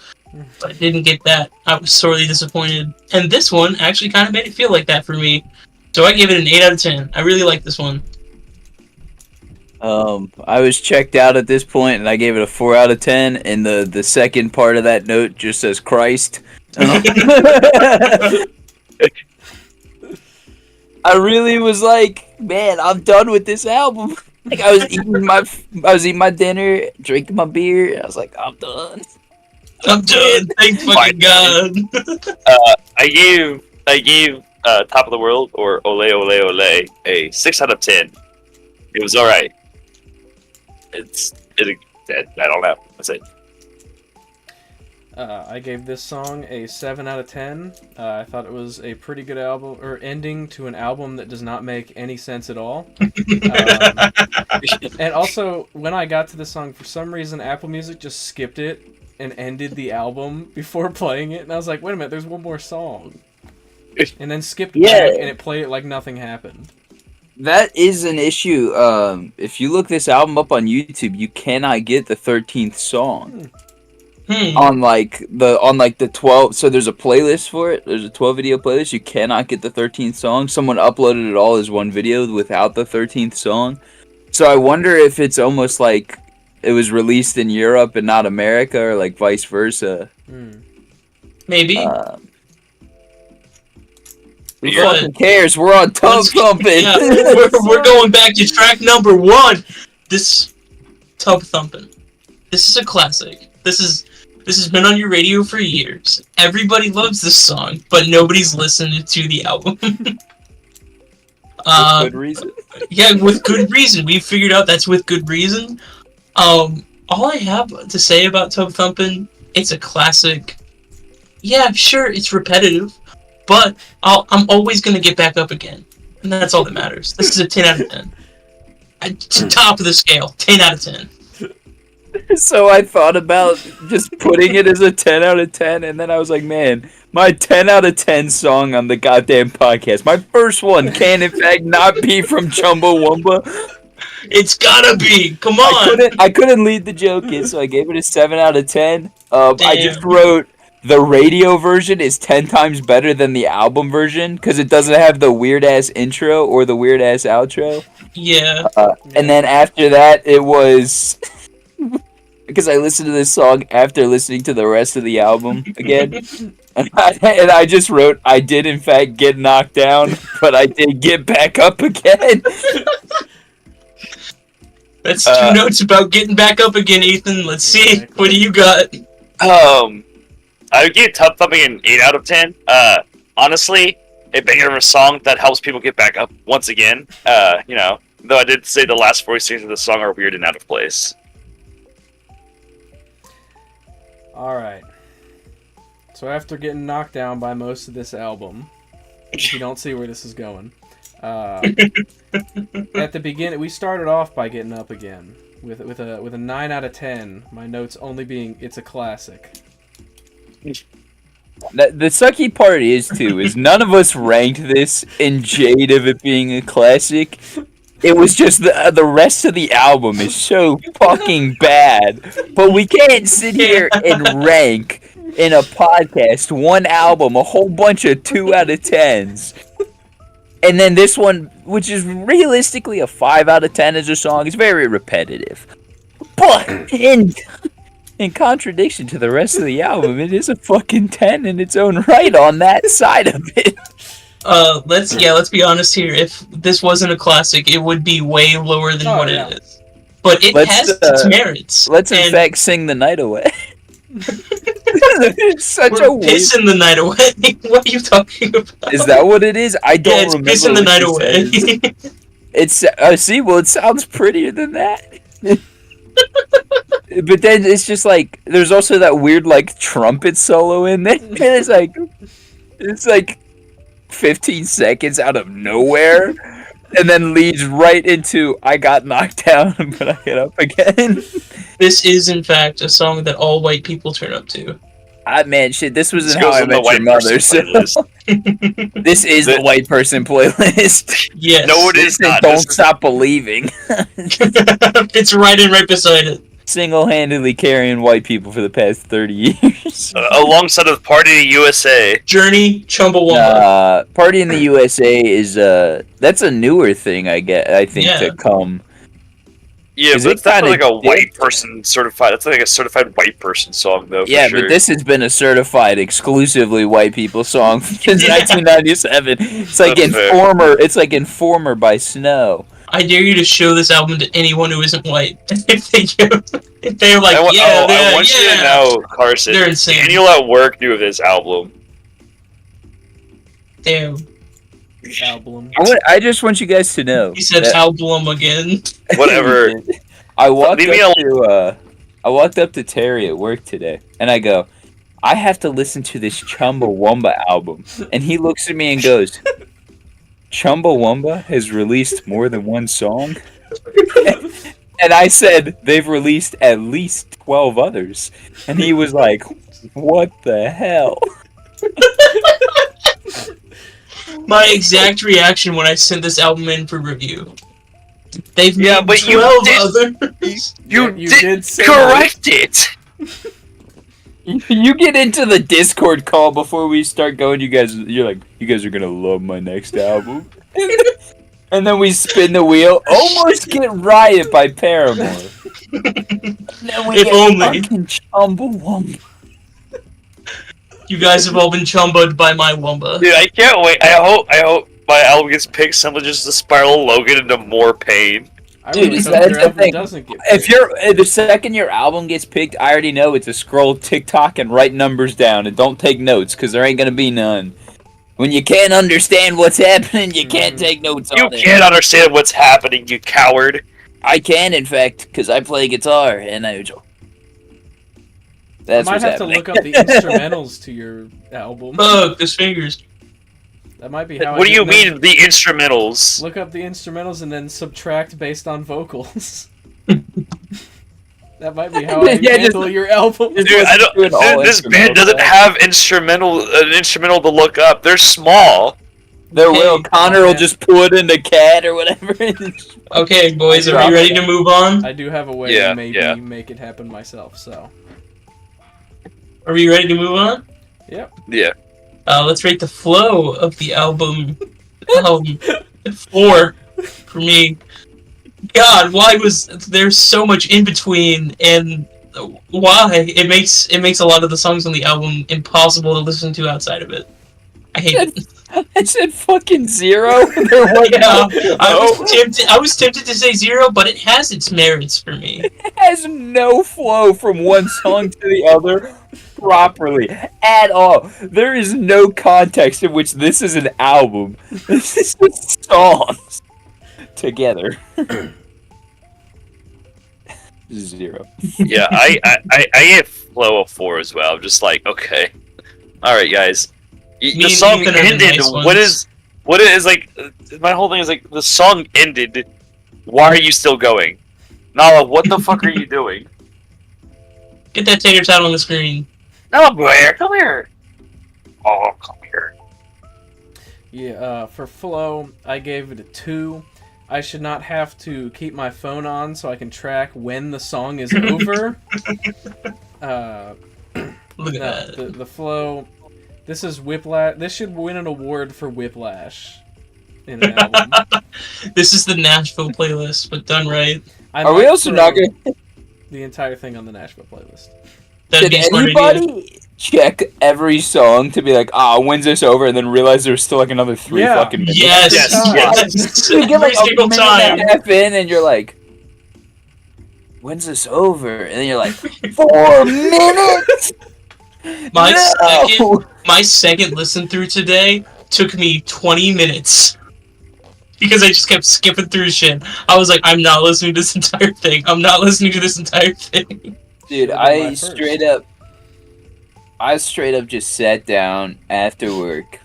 but I didn't get that. I was sorely disappointed. And this one actually kind of made it feel like that for me. So I gave it an 8 out of 10. I really like this one. I was checked out at this point, and I gave it a 4 out of 10. And the second part of that note just says Christ. I really was like, man, I'm done with this album. Like, I was eating my dinner, drinking my beer, and I was like, I'm done. I'm done. Thank fucking God. I gave Top of the World or Ole Ole Ole a 6 out of 10. It was alright. I don't know. That's it. I gave this song a 7 out of 10. I thought it was a pretty good album, or ending to an album that does not make any sense at all. And also, when I got to the song, for some reason, Apple Music just skipped it and ended the album before playing it. And I was like, wait a minute, there's one more song. And then skipped back, and it played it like nothing happened. That is an issue. If you look this album up on YouTube, you cannot get the 13th song. On the 12, so there's a playlist for it. There's a 12 video playlist. You cannot get the 13th song. Someone uploaded it all as one video without the 13th song. So I wonder if it's almost like it was released in Europe and not America, or like vice versa. Maybe. Who fucking cares? We're on Tubthumping. Yeah, we're going back to track number 1. This Tubthumping. This is a classic. This has been on your radio for years. Everybody loves this song, but nobody's listened to the album. With good reason. Yeah, with good reason. We figured out that's with good reason. All I have to say about Tubthumping, it's a classic. Yeah, sure, it's repetitive, but I'm always gonna get back up again, and that's all that matters. This is a 10 out of 10. Top of the scale, 10 out of 10. So I thought about just putting it as a 10 out of 10, and then I was like, man, my 10 out of 10 song on the goddamn podcast, my first one can in fact not be from Chumbawamba. It's gotta be. Come on. I couldn't lead the joke in, so I gave it a 7 out of 10. I just wrote the radio version is 10 times better than the album version because it doesn't have the weird ass intro or the weird ass outro. Yeah. And then after that, it was because I listened to this song after listening to the rest of the album again. And I just wrote, I did in fact get knocked down, but I did get back up again. That's 2 notes about getting back up again, Ethan. Let's see. What do you got? I would give Tubthumping an 8 out of 10. Honestly, a banger of a song that helps people get back up once again. Though I did say the last 4 seconds of the song are weird and out of place. Alright. So after getting knocked down by most of this album, if you don't see where this is going, at the beginning, we started off by getting up again with a 9 out of 10. My notes only being it's a classic. The sucky part is none of us ranked this in jade of it being a classic. It was just the rest of the album is so fucking bad. But we can't sit here and rank in a podcast one album, a whole bunch of 2 out of 10s. And then this one, which is realistically a 5 out of 10 as a song, is very repetitive. But in contradiction to the rest of the album, it is a fucking 10 in its own right on that side of it. Let's be honest here. If this wasn't a classic, it would be way lower than what it is. But it has its merits. Let's in fact sing the night away. It's such We're pissing the night away. What are you talking about? Is that what it is? I don't remember. It's pissing the night away. It's well, it sounds prettier than that. But then it's just like there's also that weird like trumpet solo in there. It's like 15 seconds out of nowhere, and then leads right into I got knocked down, but I get up again. This is in fact a song that all white people turn up to. Man, shit, this was in How I Met Your Mother. So this is the white person playlist. Yes. No, it is not. Don't Stop Believing. It's right beside it. Single-handedly carrying white people for the past 30 years. Alongside of Party in the USA. Journey, Chumbawamba. Party in the USA is that's a newer thing I think to come. Yeah, but it's not like a white person certified. It's like a certified white person song, though. Yeah, but this has been a certified exclusively white people song since 1997. It's like Informer. It's like Informer by Snow. I dare you to show this album to anyone who isn't white. If they're like, I want you to know, Carson. They're insane. Daniel at work knew of this album. Damn. album. I just want you guys to know. He said that- album again. Whatever. I walked Leave me up to Terry at work today, and I go, I have to listen to this Chumbawamba album, and he looks at me and goes, Chumbawamba has released more than one song, and I said they've released at least 12 others, and he was like, what the hell? My exact reaction when I sent this album in for review. They've made Yeah, but you 12 did- others. You, you did, did say correct it. You get into the Discord call before we start going. You're like, you guys are gonna love my next album. And then we spin the wheel. Almost Get Riot by Paramore. Then we If get only. fucking Chumbawamba. You guys have all been chumboed by my Wumba. Dude, I can't wait. I hope my album gets picked. Someone just to spiral Logan into more pain. I Dude, really is hope that your the album thing? doesn't get If picked. the second your album gets picked, I already know it's a scroll TikTok and write numbers down and don't take notes because there ain't gonna be none. When you can't understand what's happening, you can't take notes You on it. can't understand what's happening, you coward. I can, in fact, because I play guitar and I. I That's might what's have happening. to look up the instrumentals to your album. Fuck, those fingers. That might be how. What I do you get mean, the instrumentals? Look up the instrumentals and then subtract based on vocals. That might be how I Yeah, handle your album. just- Dude, I don't. do it all Dude, this band instrumental, doesn't guys. have an instrumental to look up. They're small. There will. Hey, Connor will man. just pull it into CAD or whatever. Okay, boys, are we ready to move on? I do have a way Yeah, to maybe yeah. make it happen myself. So, Are we ready to move on? yep. Yeah. Let's rate the flow of the album. 4 for me. God, why was there so much in between, and why it makes a lot of the songs on the album impossible to listen to outside of it. I hate it. I said fucking 0. There was Yeah, no- I was tempted to say 0, but it has its merits for me. It has no flow from one song to the other properly at all. There is no context in which this is an album. This is just songs together. 0. Yeah, I gave Flow a 4 as well. I'm just like, okay. Alright, guys. Me The and song Ethan are the ended. nice What ones. is like, my whole thing is like, the song ended. Why are you still going? Nala, what the fuck are you doing? Get that tater tot on the screen. Nala, come here. Oh, come here. Yeah. For flow, I gave it a 2. I should not have to keep my phone on so I can track when the song is over. Look at No, that. the flow. This is Whiplash. This should win an award for Whiplash in an album. This is the Nashville playlist, but done right. I Are we might also throw not gonna? the entire thing on the Nashville playlist? That'd Did be a smart idea. anybody check every song to be like, when's this over, and then realize there's still like another 3 Yeah. fucking minutes? Yes, Yes, yes. You get Every like a single minute time. and a half in, and you're like, when's this over? And then you're like, 4 minutes. My No! second listen through today took me 20 minutes. Because I just kept skipping through shit. I was like, I'm not listening to this entire thing. I'm not listening to this entire thing. Dude, Should've been my I first. straight up just sat down after work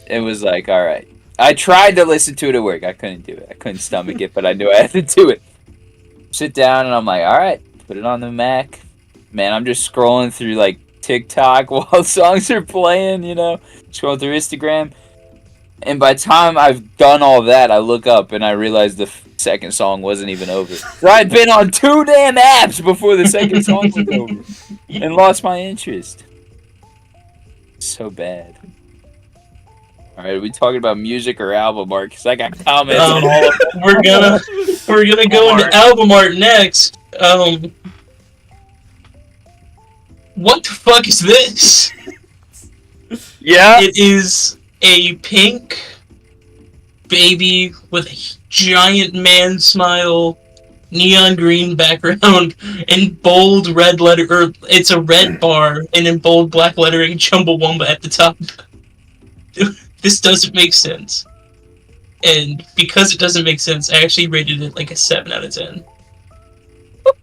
and was like, all right. I tried to listen to it at work. I couldn't do it. I couldn't stomach it, but I knew I had to do it. Sit down and I'm like, all right, put it on the Mac. Man, I'm just scrolling through like TikTok while songs are playing, scrolling through Instagram. And by the time I've done all that, I look up and I realize the second song wasn't even over. So I'd been on 2 damn apps before the second song was over and lost my interest. So bad. Alright, are we talking about music or album art? Because I got comments on all of them. We're gonna go into album art next. What the fuck is this? Yeah? It is a pink baby with a giant man smile, neon green background, and bold red letter, or it's a red bar, and in bold black lettering, Chumbawamba at the top. This doesn't make sense. and because it doesn't make sense, I actually rated it like a 7 out of 10.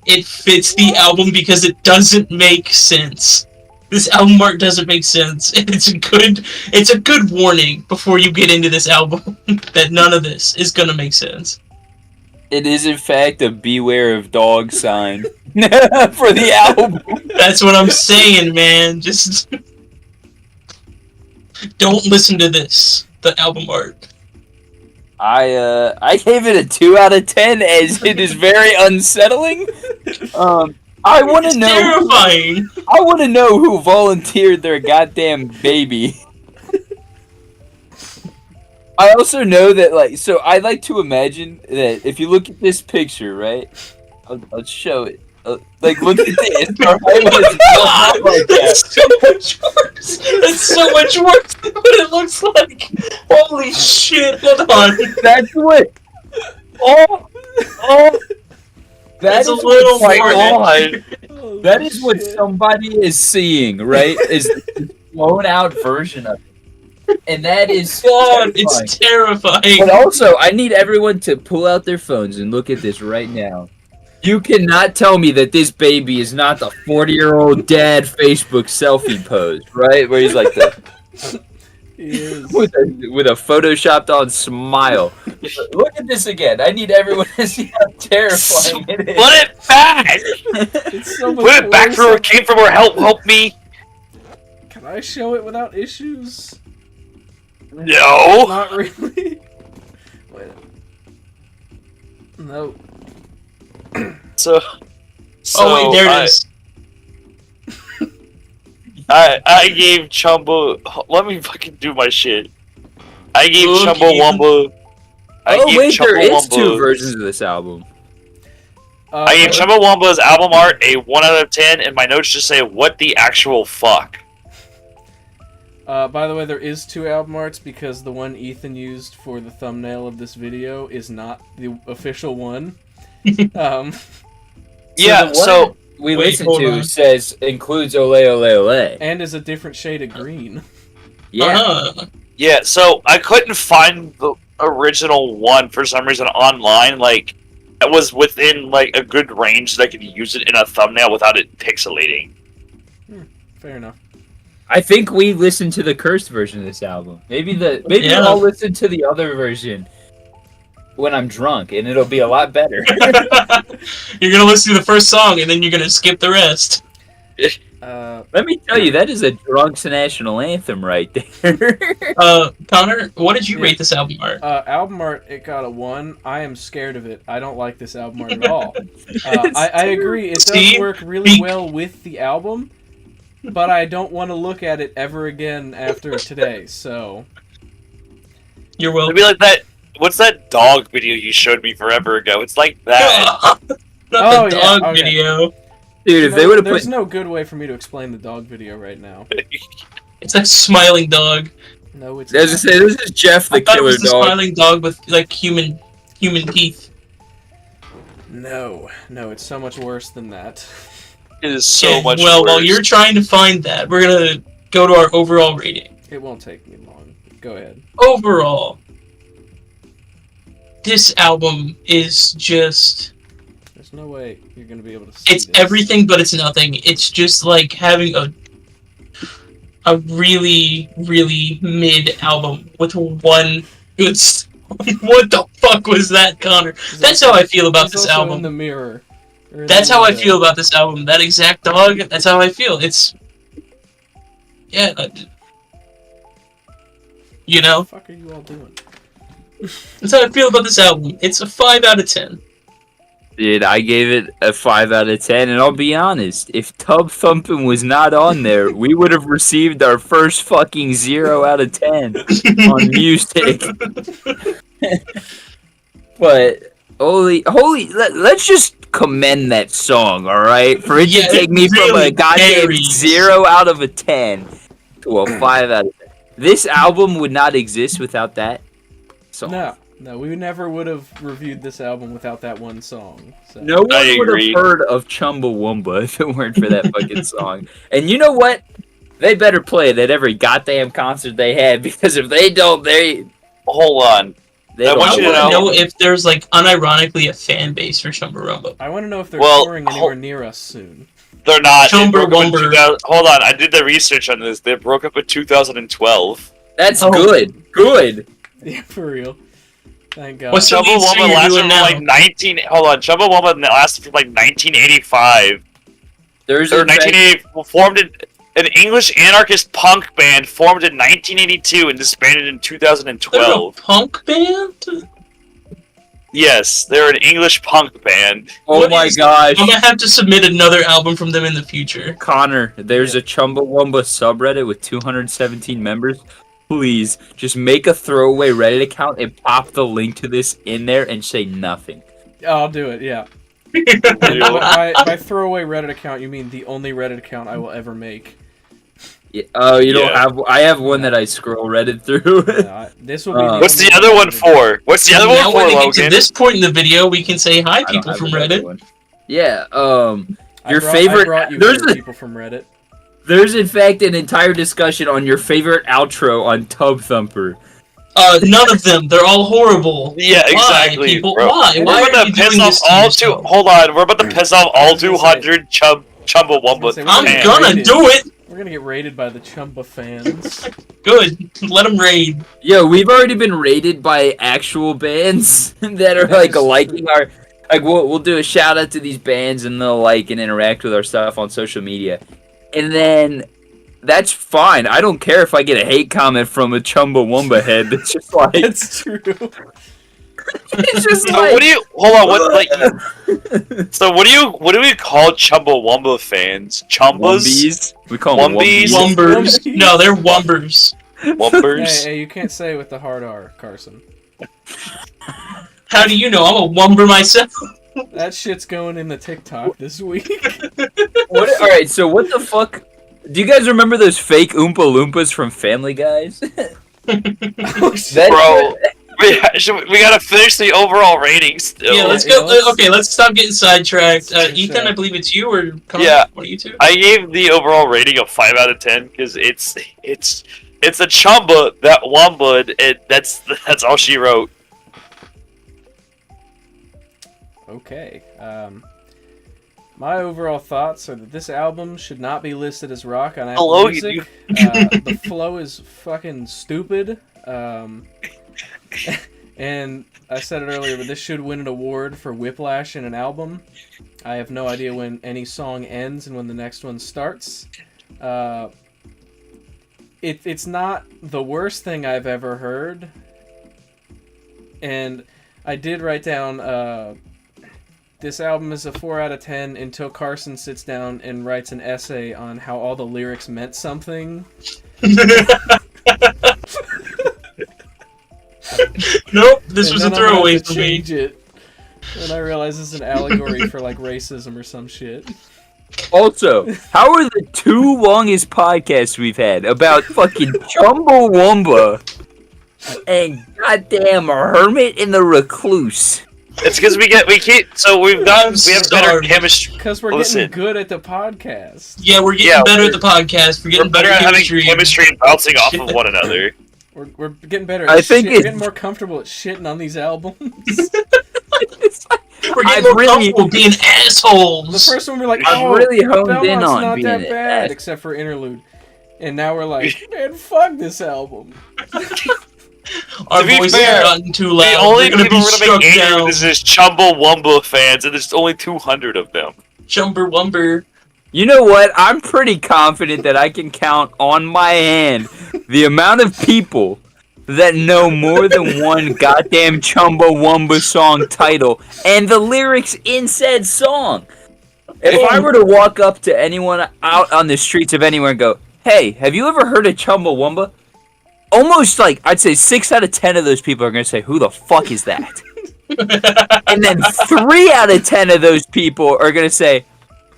It fits the album because it doesn't make sense. This album art doesn't make sense, and it's a good warning before you get into this album that none of this is gonna make sense. It is in fact a beware of dog sign for the album. That's what I'm saying, man. Just don't listen to this. The album art. I gave it a 2 out of 10 as it is very unsettling. I want It's to know. terrifying. I want to know who volunteered their goddamn baby. I also know that, like, so I like to imagine that if you look at this picture, right? I'll show it. Like, look at this. Alright, like that. That's so much worse. That's so much worse than what it looks like. Holy shit! Hold on. That's what. Oh. That's a is little what- more. God. Oh, That is what shit. somebody is seeing, right? Is the blown out version of it. And that is God, terrifying. it's terrifying. But also, I need everyone to pull out their phones and look at this right now. You cannot tell me that this baby is not the 40-year-old dad Facebook selfie pose, right? Where he's like He is. with a photoshopped on smile. Look at this again. I need everyone to see how terrifying it is. Put it back! It's so much Put it back worse. to where it came from, or help me! Can I show it without issues? No! Not really. Wait. No. So Oh wait, there I- it is. I gave Chumbo. Let me fucking do my shit. I gave Okay. Chumbawamba. Oh gave wait, there is 2 Chumbawamba- versions of this album. I gave Chumbawamba's album art a 1 out of 10, and my notes just say, "What the actual fuck?" By the way, there is 2 album arts because the one Ethan used for the thumbnail of this video is not the official one. Yeah, the one so we Wait, listened hold to on. says includes Ole Ole Ole. and is a different shade of green. Yeah. so I couldn't find the original one for some reason online. Like, it was within like a good range that I could use it in a thumbnail without it pixelating. Fair enough. I think we listened to the cursed version of this album. Maybe Yeah. I'll listen to the other version when I'm drunk, and it'll be a lot better. You're gonna listen to the first song and then you're gonna skip the rest. Let me tell you, that is a drunk's national anthem right there. Connor, what did you Yeah. rate this album art? Album art, it got a 1. I am scared of it. I don't like this album art at all. I agree, it does See? work really well with the album, but I don't want to look at it ever again after today, so... You're It'd welcome. be like that. What's that dog video you showed me forever ago? It's like that. Not Oh, the yeah, dog okay. video. Dude, if they would have There's put no good way for me to explain the dog video right now. It's a smiling dog. No, it's as I not. say, this is Jeff the I thought it killer was the dog. smiling dog with like human teeth. No, it's so much worse than that. It is so Okay, much well, worse. while you're trying to find that, we're gonna go to our overall rating. It won't take me long. Go ahead. Overall, this album is just There's no way you're gonna be able to see it's this. everything but it's nothing. It's just like having a really, really mid album with one good song. What the fuck was that, Connor? That's how I feel about He's this also album. in the mirror. Or in That's the how I window. feel about this album. That exact dog, that's how I feel. It's... Yeah. You know? What the fuck are you all doing? That's how I feel about this album. It's a 5 out of 10. Dude, I gave it a 5 out of 10, and I'll be honest, if Tubthumper was not on there, we would have received our first fucking 0 out of 10 on music. But let's just commend that song, all right? For it Yeah, to take me from really a goddamn varies. 0 out of a 10 to a 5 out of 10. This album would not exist without that song. No, we never would have reviewed this album without that one song. So. No one I would agree. have heard of Chumbawamba if it weren't for that fucking song. And you know what? They better play it at every goddamn concert they have, because if they don't, they... Hold on. They I don't want I you want to to know- know if there's like unironically a fan base for Chumbawamba. I want to know if they're Well, touring anywhere near us soon. They're not. They Chumber broke up in Wumber. 2000 Hold on, I did the research on this. They broke up in 2012. That's Oh. good. Good. Yeah, for real. Thank God. What's the lead Chumbawamba singer lasted doing from now? like 19. Hold on, Chumbawamba lasted from like 1985. There's Or in fact, 1980. Formed an English anarchist punk band formed in 1982 and disbanded in They're a 2012. punk band? Yes, they're an English punk band. oh What my is- gosh. I'm gonna have to submit another album from them in the future. Connor, there's a Chumbawamba subreddit with 217 members. Please, just make a throwaway Reddit account and pop the link to this in there and say nothing. I'll do it, yeah. Real. By throwaway Reddit account, you mean the only Reddit account I will ever make. Yeah, oh, you don't Yeah. have. I have one that I scroll Reddit through. This will be the What's only the other one Reddit account. for? What's the other now one when for, they get to Logan? this point in the video, we can say hi, I don't people have from another Reddit. one. Yeah. I Your brought- favorite- I brought you there's here, a- people from Reddit. There's in fact an entire discussion on your favorite outro on Tubthumper. None of them. They're all horrible. Yeah, Why, exactly. people? Bro. Why? We're Why about are to you piss doing off this to all yourself? Hold on, we're about to piss off all I was gonna 200 Chumbawamba say, I'm Yeah. gonna Rated. do it. We're gonna get raided by the Chumba fans. Good. Let them raid. Yo, we've already been rated by actual bands that are That like is liking our. Like we'll do a shout out to these bands and they'll like and interact with our stuff on social media, and then that's fine. I don't care if I get a hate comment from a Chumbawamba head. That's just like That's true. it's just So like. what do you hold on? What like? So what do we call Chumbawamba fans? Chumbas, Wumbies? We call them Wumbies? Wumbies. Wumbers. Wumbies. No, they're Wumbers. Wumbers. Hey, you can't say it with the hard R, Carson. How do you know? I'm a Wumber myself. That shit's going in the TikTok this week. What? All right. So what the fuck? Do you guys remember those fake Oompa Loompas from Family Guys? Oh, shit. That- Bro, we gotta finish the overall ratings still. Yeah, let's yeah, go. let's- Okay, let's stop getting sidetracked. Finish Ethan, up. I believe it's you or Connor? Yeah. One of you two? I gave the overall rating a 5 out of 10 because it's a chumba that Wumbud. That's all she wrote. Okay. My overall thoughts are that this album should not be listed as rock on Apple Hello, Music. The flow is fucking stupid. And I said it earlier, but this should win an award for Whiplash in an album. I have no idea when any song ends and when the next one starts. It's not the worst thing I've ever heard. And I did write down this album is a 4 out of 10 until Carson sits down and writes an essay on how all the lyrics meant something. Nope, this And was a then I'm gonna throwaway have to for me. change it. And I realize it's an allegory for like racism or some shit. Also, how are the 2 longest podcasts we've had about fucking Chumbawamba and goddamn Hermit and the Recluse? It's because we have better starved. chemistry. Because we're Listen. getting good at the podcast. Yeah, we're getting Yeah, better at the podcast. We're We're getting better better at at having chemistry. chemistry and bouncing off of one another. We're getting better at I think shit. We're it- getting more comfortable at shitting on these albums. It's like- We're getting I've more really- comfortable being The assholes. first one we were like, I've oh, really honed in Belmont's on not being that an bad, ass. except for Interlude. And now we're like, man, fuck this album. Our To be voices fair, have gotten too The loud. only We're gonna people be we're gonna struck make angry down. with is Chumbawamba fans, and there's only 200 of them. Jumper Wumber. You know what? I'm pretty confident that I can count on my hand the amount of people that know more than one goddamn Chumbawamba song title and the lyrics in said song. If I were to walk up to anyone out on the streets of anywhere and go, hey, have you ever heard of Chumbawamba? Almost like, I'd say 6 out of 10 of those people are going to say, who the fuck is that? And then 3 out of 10 of those people are going to say,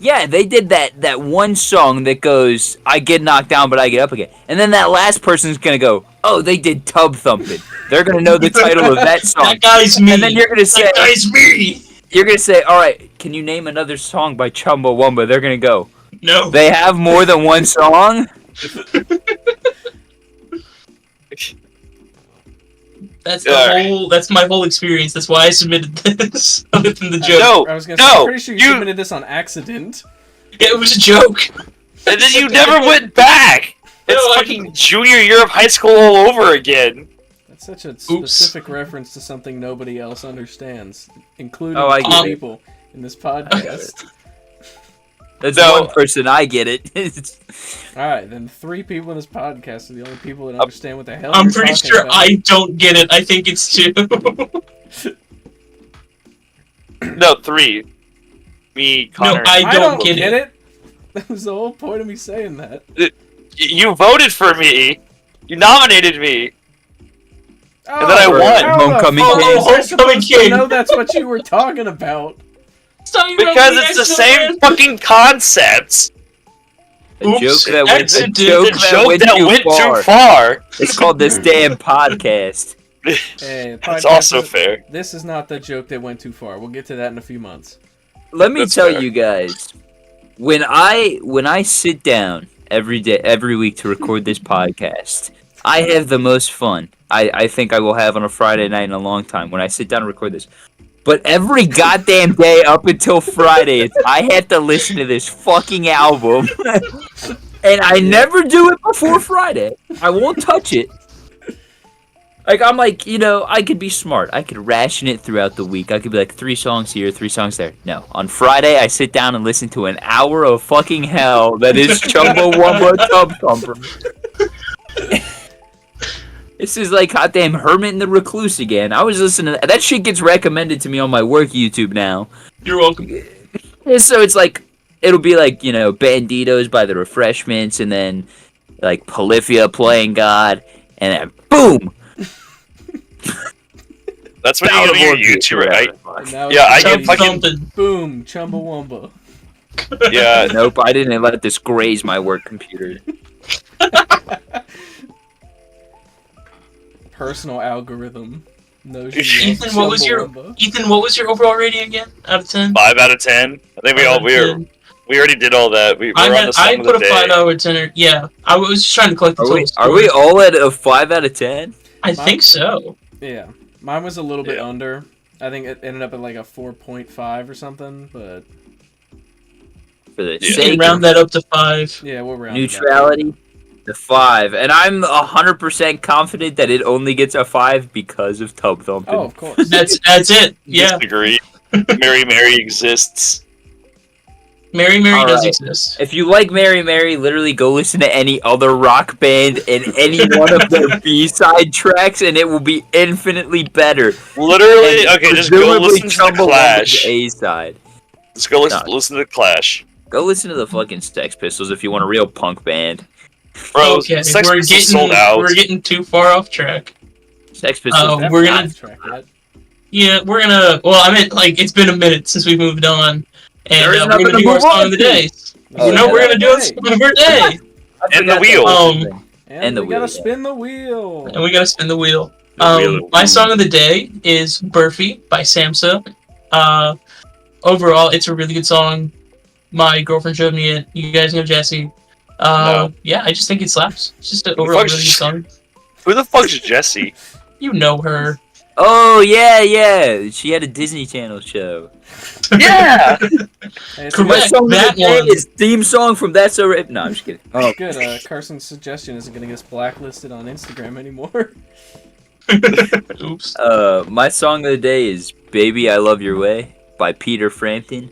yeah, they did that one song that goes, I get knocked down, but I get up again. And then that last person's going to go, oh, they did Tub Thumping. They're going to know the title of that song. That guy's me. And then you're going to say, That guy's me. you're going to say, all right, can you name another song by Chumbawamba? They're going to go, No. they have more than one song? That's that's my whole experience. That's why I submitted this. Other than the joke. No, I was gonna say, I'm pretty sure you submitted this on accident. Yeah, it was a joke. And then you never went back! It's fucking junior year of high school all over again. That's such a specific reference to something nobody else understands, including people in this podcast. That's one person I get it. Alright, then 3 people in this podcast are the only people that understand what the hell I'm you're pretty talking sure about. I don't get it. I think it's 2. No, 3. Me, Connor. No, I don't get it. That was the whole point of me saying that. You voted for me. You nominated me. Oh, and then I won. Homecoming King. Homecoming King. I know that's what you were talking about. Because it's the same fucking concept. A joke that went, too far. It's called this damn podcast. Hey, That's also fair. This is not the joke that went too far. We'll get to that in a few months. Let me tell you guys, when I sit down every week to record this podcast, I have the most fun I think I will have on a Friday night in a long time when I sit down and record this. But every goddamn day up until Friday, I have to listen to this fucking album. And I never do it before Friday. I won't touch it. Like, I'm like, I could be smart. I could ration it throughout the week. I could be like 3 songs here, 3 songs there. No. On Friday, I sit down and listen to an hour of fucking hell that is Chumbawamba Tubthumper. This is like goddamn Hermit and the Recluse again. I was listening to that shit gets recommended to me on my work YouTube now. You're welcome. So it's like, it'll be like, Banditos by the Refreshments, and then like Polyphia playing God, and then boom! That's what you do on YouTube, right? Yeah, I get fucking boom, Chumbawamba. Yeah. Nope, I didn't let this graze my work computer. Personal algorithm knows Ethan, what was your overall rating again? Out of 10? 5 out of 10. I think we already did all that. I put a 5 out of 10. Yeah, I was just trying to collect the total. Are we all at a 5 out of 10? I think so. Yeah, mine was a little bit under. I think it ended up at like a 4.5 or something, but for the sake round that up to 5. Yeah, we'll round neutrality. The 5, and I'm 100% confident that it only gets a 5 because of Tubthumper. Oh, of course. That's it. Yeah. Disagree. Mary exists. Mary does exist. If you like Mary, literally go listen to any other rock band and any one of their B-side tracks, and it will be infinitely better. Literally, okay, just go listen to the Clash. A-side. Just go listen to the Clash. Go listen to the fucking Sex Pistols if you want a real punk band. Bro, okay, Sex Pistols sold out. We're getting too far off track. Sex Pistols. We're gonna. Well, I meant like it's been a minute since we moved on, and we're gonna do our song of the day. We're gonna do a song of our day. And the wheel. And we gotta spin the wheel. And we gotta spin the wheel. My song of the day is "Burfy" by Samsa. Overall, it's a really good song. My girlfriend showed me it. You guys know Jesse. Yeah, I just think it slaps. It's just an overall really good song. Who the fuck's Jessie? You know her. Oh, yeah. She had a Disney Channel show. Yeah! Correct, that one. Is theme song from That's So Rip. No, I'm just kidding. Oh. Good, Carson's suggestion isn't gonna get us blacklisted on Instagram anymore. Oops. My song of the day is Baby I Love Your Way by Peter Frampton.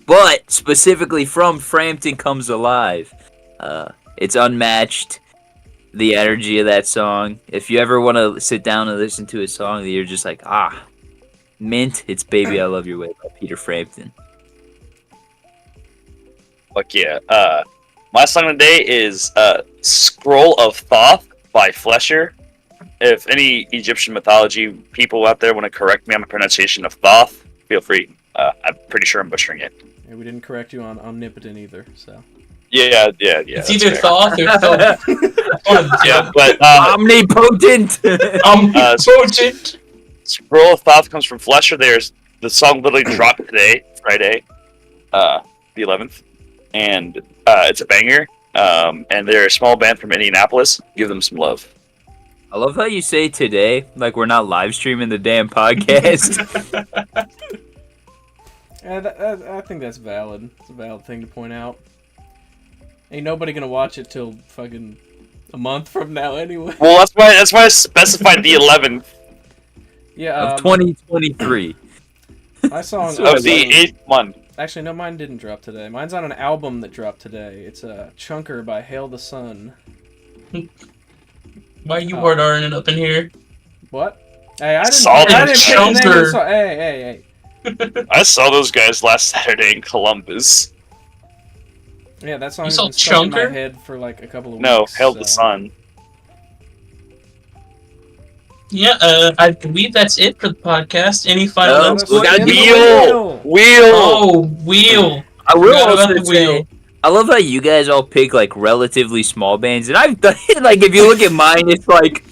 But, specifically from Frampton Comes Alive. It's unmatched. The energy of that song. If you ever want to sit down and listen to a song that you're just like, mint, it's Baby I Love Your Way by Peter Frampton. Fuck yeah. My song of the day is Scroll of Thoth by Flesher. If any Egyptian mythology people out there want to correct me on the pronunciation of Thoth, feel free. I'm pretty sure I'm butchering it. Yeah, we didn't correct you on omnipotent either, so. Yeah. It's either Thoth or Thoth. Yeah, but omnipotent. Omnipotent. Scroll of Thoth comes from Flesher. The song literally dropped today, Friday, the 11th, and it's a banger. And they're a small band from Indianapolis. Give them some love. I love how you say today, like we're not live streaming the damn podcast. I think that's valid. It's a valid thing to point out. Ain't nobody gonna watch it till fucking a month from now anyway. Well, that's why I specified the 11th Yeah, of 2023. my song. of the 8th month. Actually, no, mine didn't drop today. Mine's on an album that dropped today. It's a Chunker by Hail the Sun. Why are you hard R'ing it up in here? What? Hey, I didn't Solid pick the name of the Chunker. song. Hey. I saw those guys last Saturday in Columbus. Yeah, that song You has saw been stuck in my Chunker? head for like a couple of No, weeks. Hail the so- Sun. Yeah, I believe that's it for the podcast. Any final No, notes? we gotta do Wheel! Oh, wheel. I will Forgot also about the say, wheel. I love how you guys all pick like relatively small bands, and I've done it. Like if you look at mine, it's like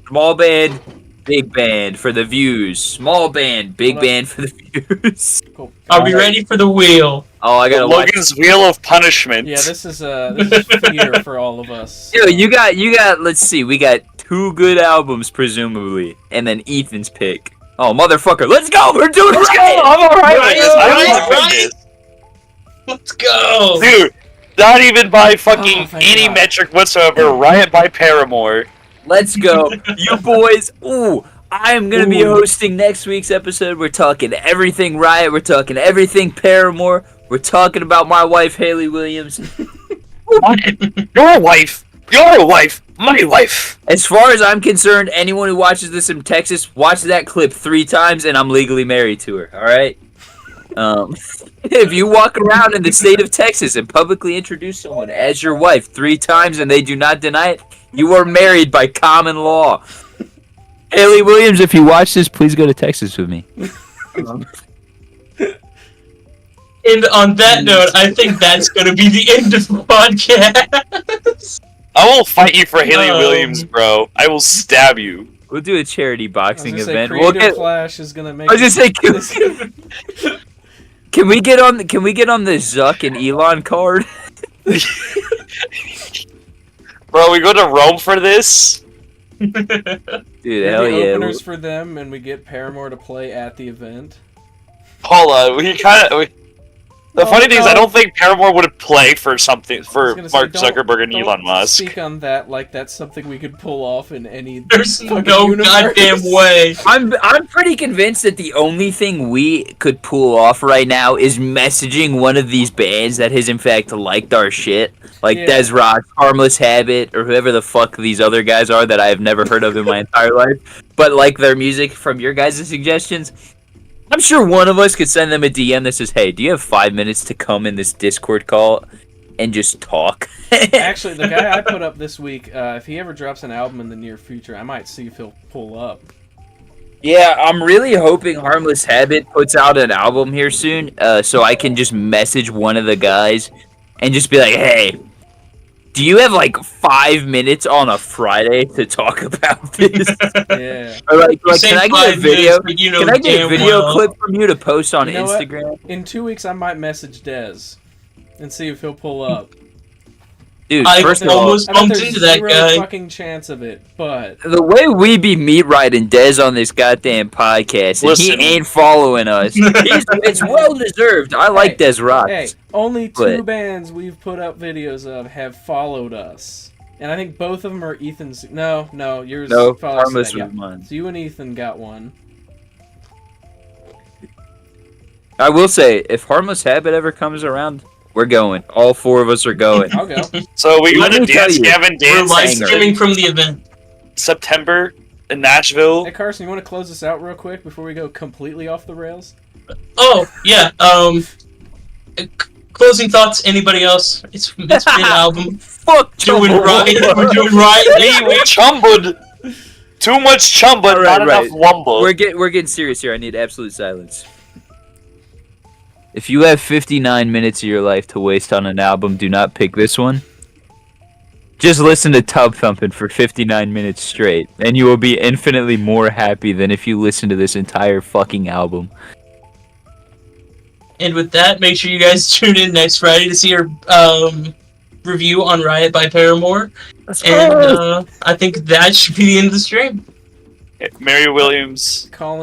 small band, big band for the views, small band, big Hold up. band for the views. Cool. Are we ready for the wheel? Oh, I gotta watch. Logan's Wheel of Punishment. Yeah, this is fear for all of us. Yo, you got. Let's see, we got 2 good albums presumably, and then Ethan's pick. Oh, motherfucker, let's go! We're doing Let's go! right. I'm alright with this. I'm Right, alright with right. this. Let's go. Dude, not even by fucking Oh, thank any God. metric whatsoever. Riot by Paramore. Let's go, you boys. Ooh, I am gonna be Ooh. hosting next week's episode. We're talking everything Riot. We're talking everything Paramore. We're talking about my wife Haley Williams. Your wife. Your wife. My wife. As far as I'm concerned, anyone who watches this in Texas, watch that clip 3 times, and I'm legally married to her. All right. If you walk around in the state of Texas and publicly introduce someone as your wife 3 times and they do not deny it, you are married by common law. Haley Williams, if you watch this, please go to Texas with me. And on that note, I think that's going to be the end of the podcast. I will fight you for Haley Um, Williams, bro. I will stab you. We'll do a charity I was boxing gonna say, event. Creative We'll get. Clash is gonna make. I was just saying, can we get on? Can we get on the Zuck and Elon card? Bro, we go to Rome for this? Dude, We're hell the yeah! openers for them, and we get Paramore to play at the event. Hold on, we kind of... The Oh, funny thing is, I no. don't think Paramore would play for something for I was gonna say, Mark don't- Zuckerberg and don't Elon Musk. Speak on that like that's something we could pull off in any. There's fucking no universe. goddamn way. I'm pretty convinced that the only thing we could pull off right now is messaging one of these bands that has in fact liked our shit, like Yeah. Des Rock, Harmless Habit, or whoever the fuck these other guys are that I have never heard of in my entire life, but like their music from your guys' suggestions. I'm sure one of us could send them a DM that says, "Hey, do you have 5 minutes to come in this Discord call and just talk?" Actually, the guy I put up this week, if he ever drops an album in the near future, I might see if he'll pull up. Yeah, I'm really hoping Harmless Habit puts out an album here soon, so I can just message one of the guys and just be like, "Hey, do you have like 5 minutes on a Friday to talk about this?" Yeah. Or like You say can I get a 5 video? minutes, but you know Can I get a damn video well. clip from you to post on You know what? Instagram? In 2 weeks, I might message Dez and see if he'll pull up. Dude, I first of all, almost I bet bumped there's into that zero guy. fucking chance of it, but the way we be meat riding Dez on this goddamn podcast, and Listen. he ain't following us. It's well deserved. I like Hey, Dez Rock. hey, only 2 But- bands we've put up videos of have followed us, and I think both of them are Ethan's. No, yours. No, follows Harmless that, yeah. was mine. So you and Ethan got one. I will say, if Harmless Habit ever comes around, we're going. All 4 of us are going. I'll go. So we go Let to me tell Dance you, Gavin We're Dance live Hanger. streaming from the event. September in Nashville. Hey Carson, you want to close this out real quick before we go completely off the rails? Oh, yeah. Closing thoughts, anybody else? It's been an album. Fuck Doing Jumbo. right. We're doing right. We chumbud. Too much chumba, All right, not right. enough wumba. We're getting serious here. I need absolute silence. If you have 59 minutes of your life to waste on an album, do not pick this one. Just listen to Tubthumper for 59 minutes straight, and you will be infinitely more happy than if you listen to this entire fucking album. And with that, make sure you guys tune in next Friday to see our review on Riot by Paramore. And I think that should be the end of the stream. Mary Williams. Colin.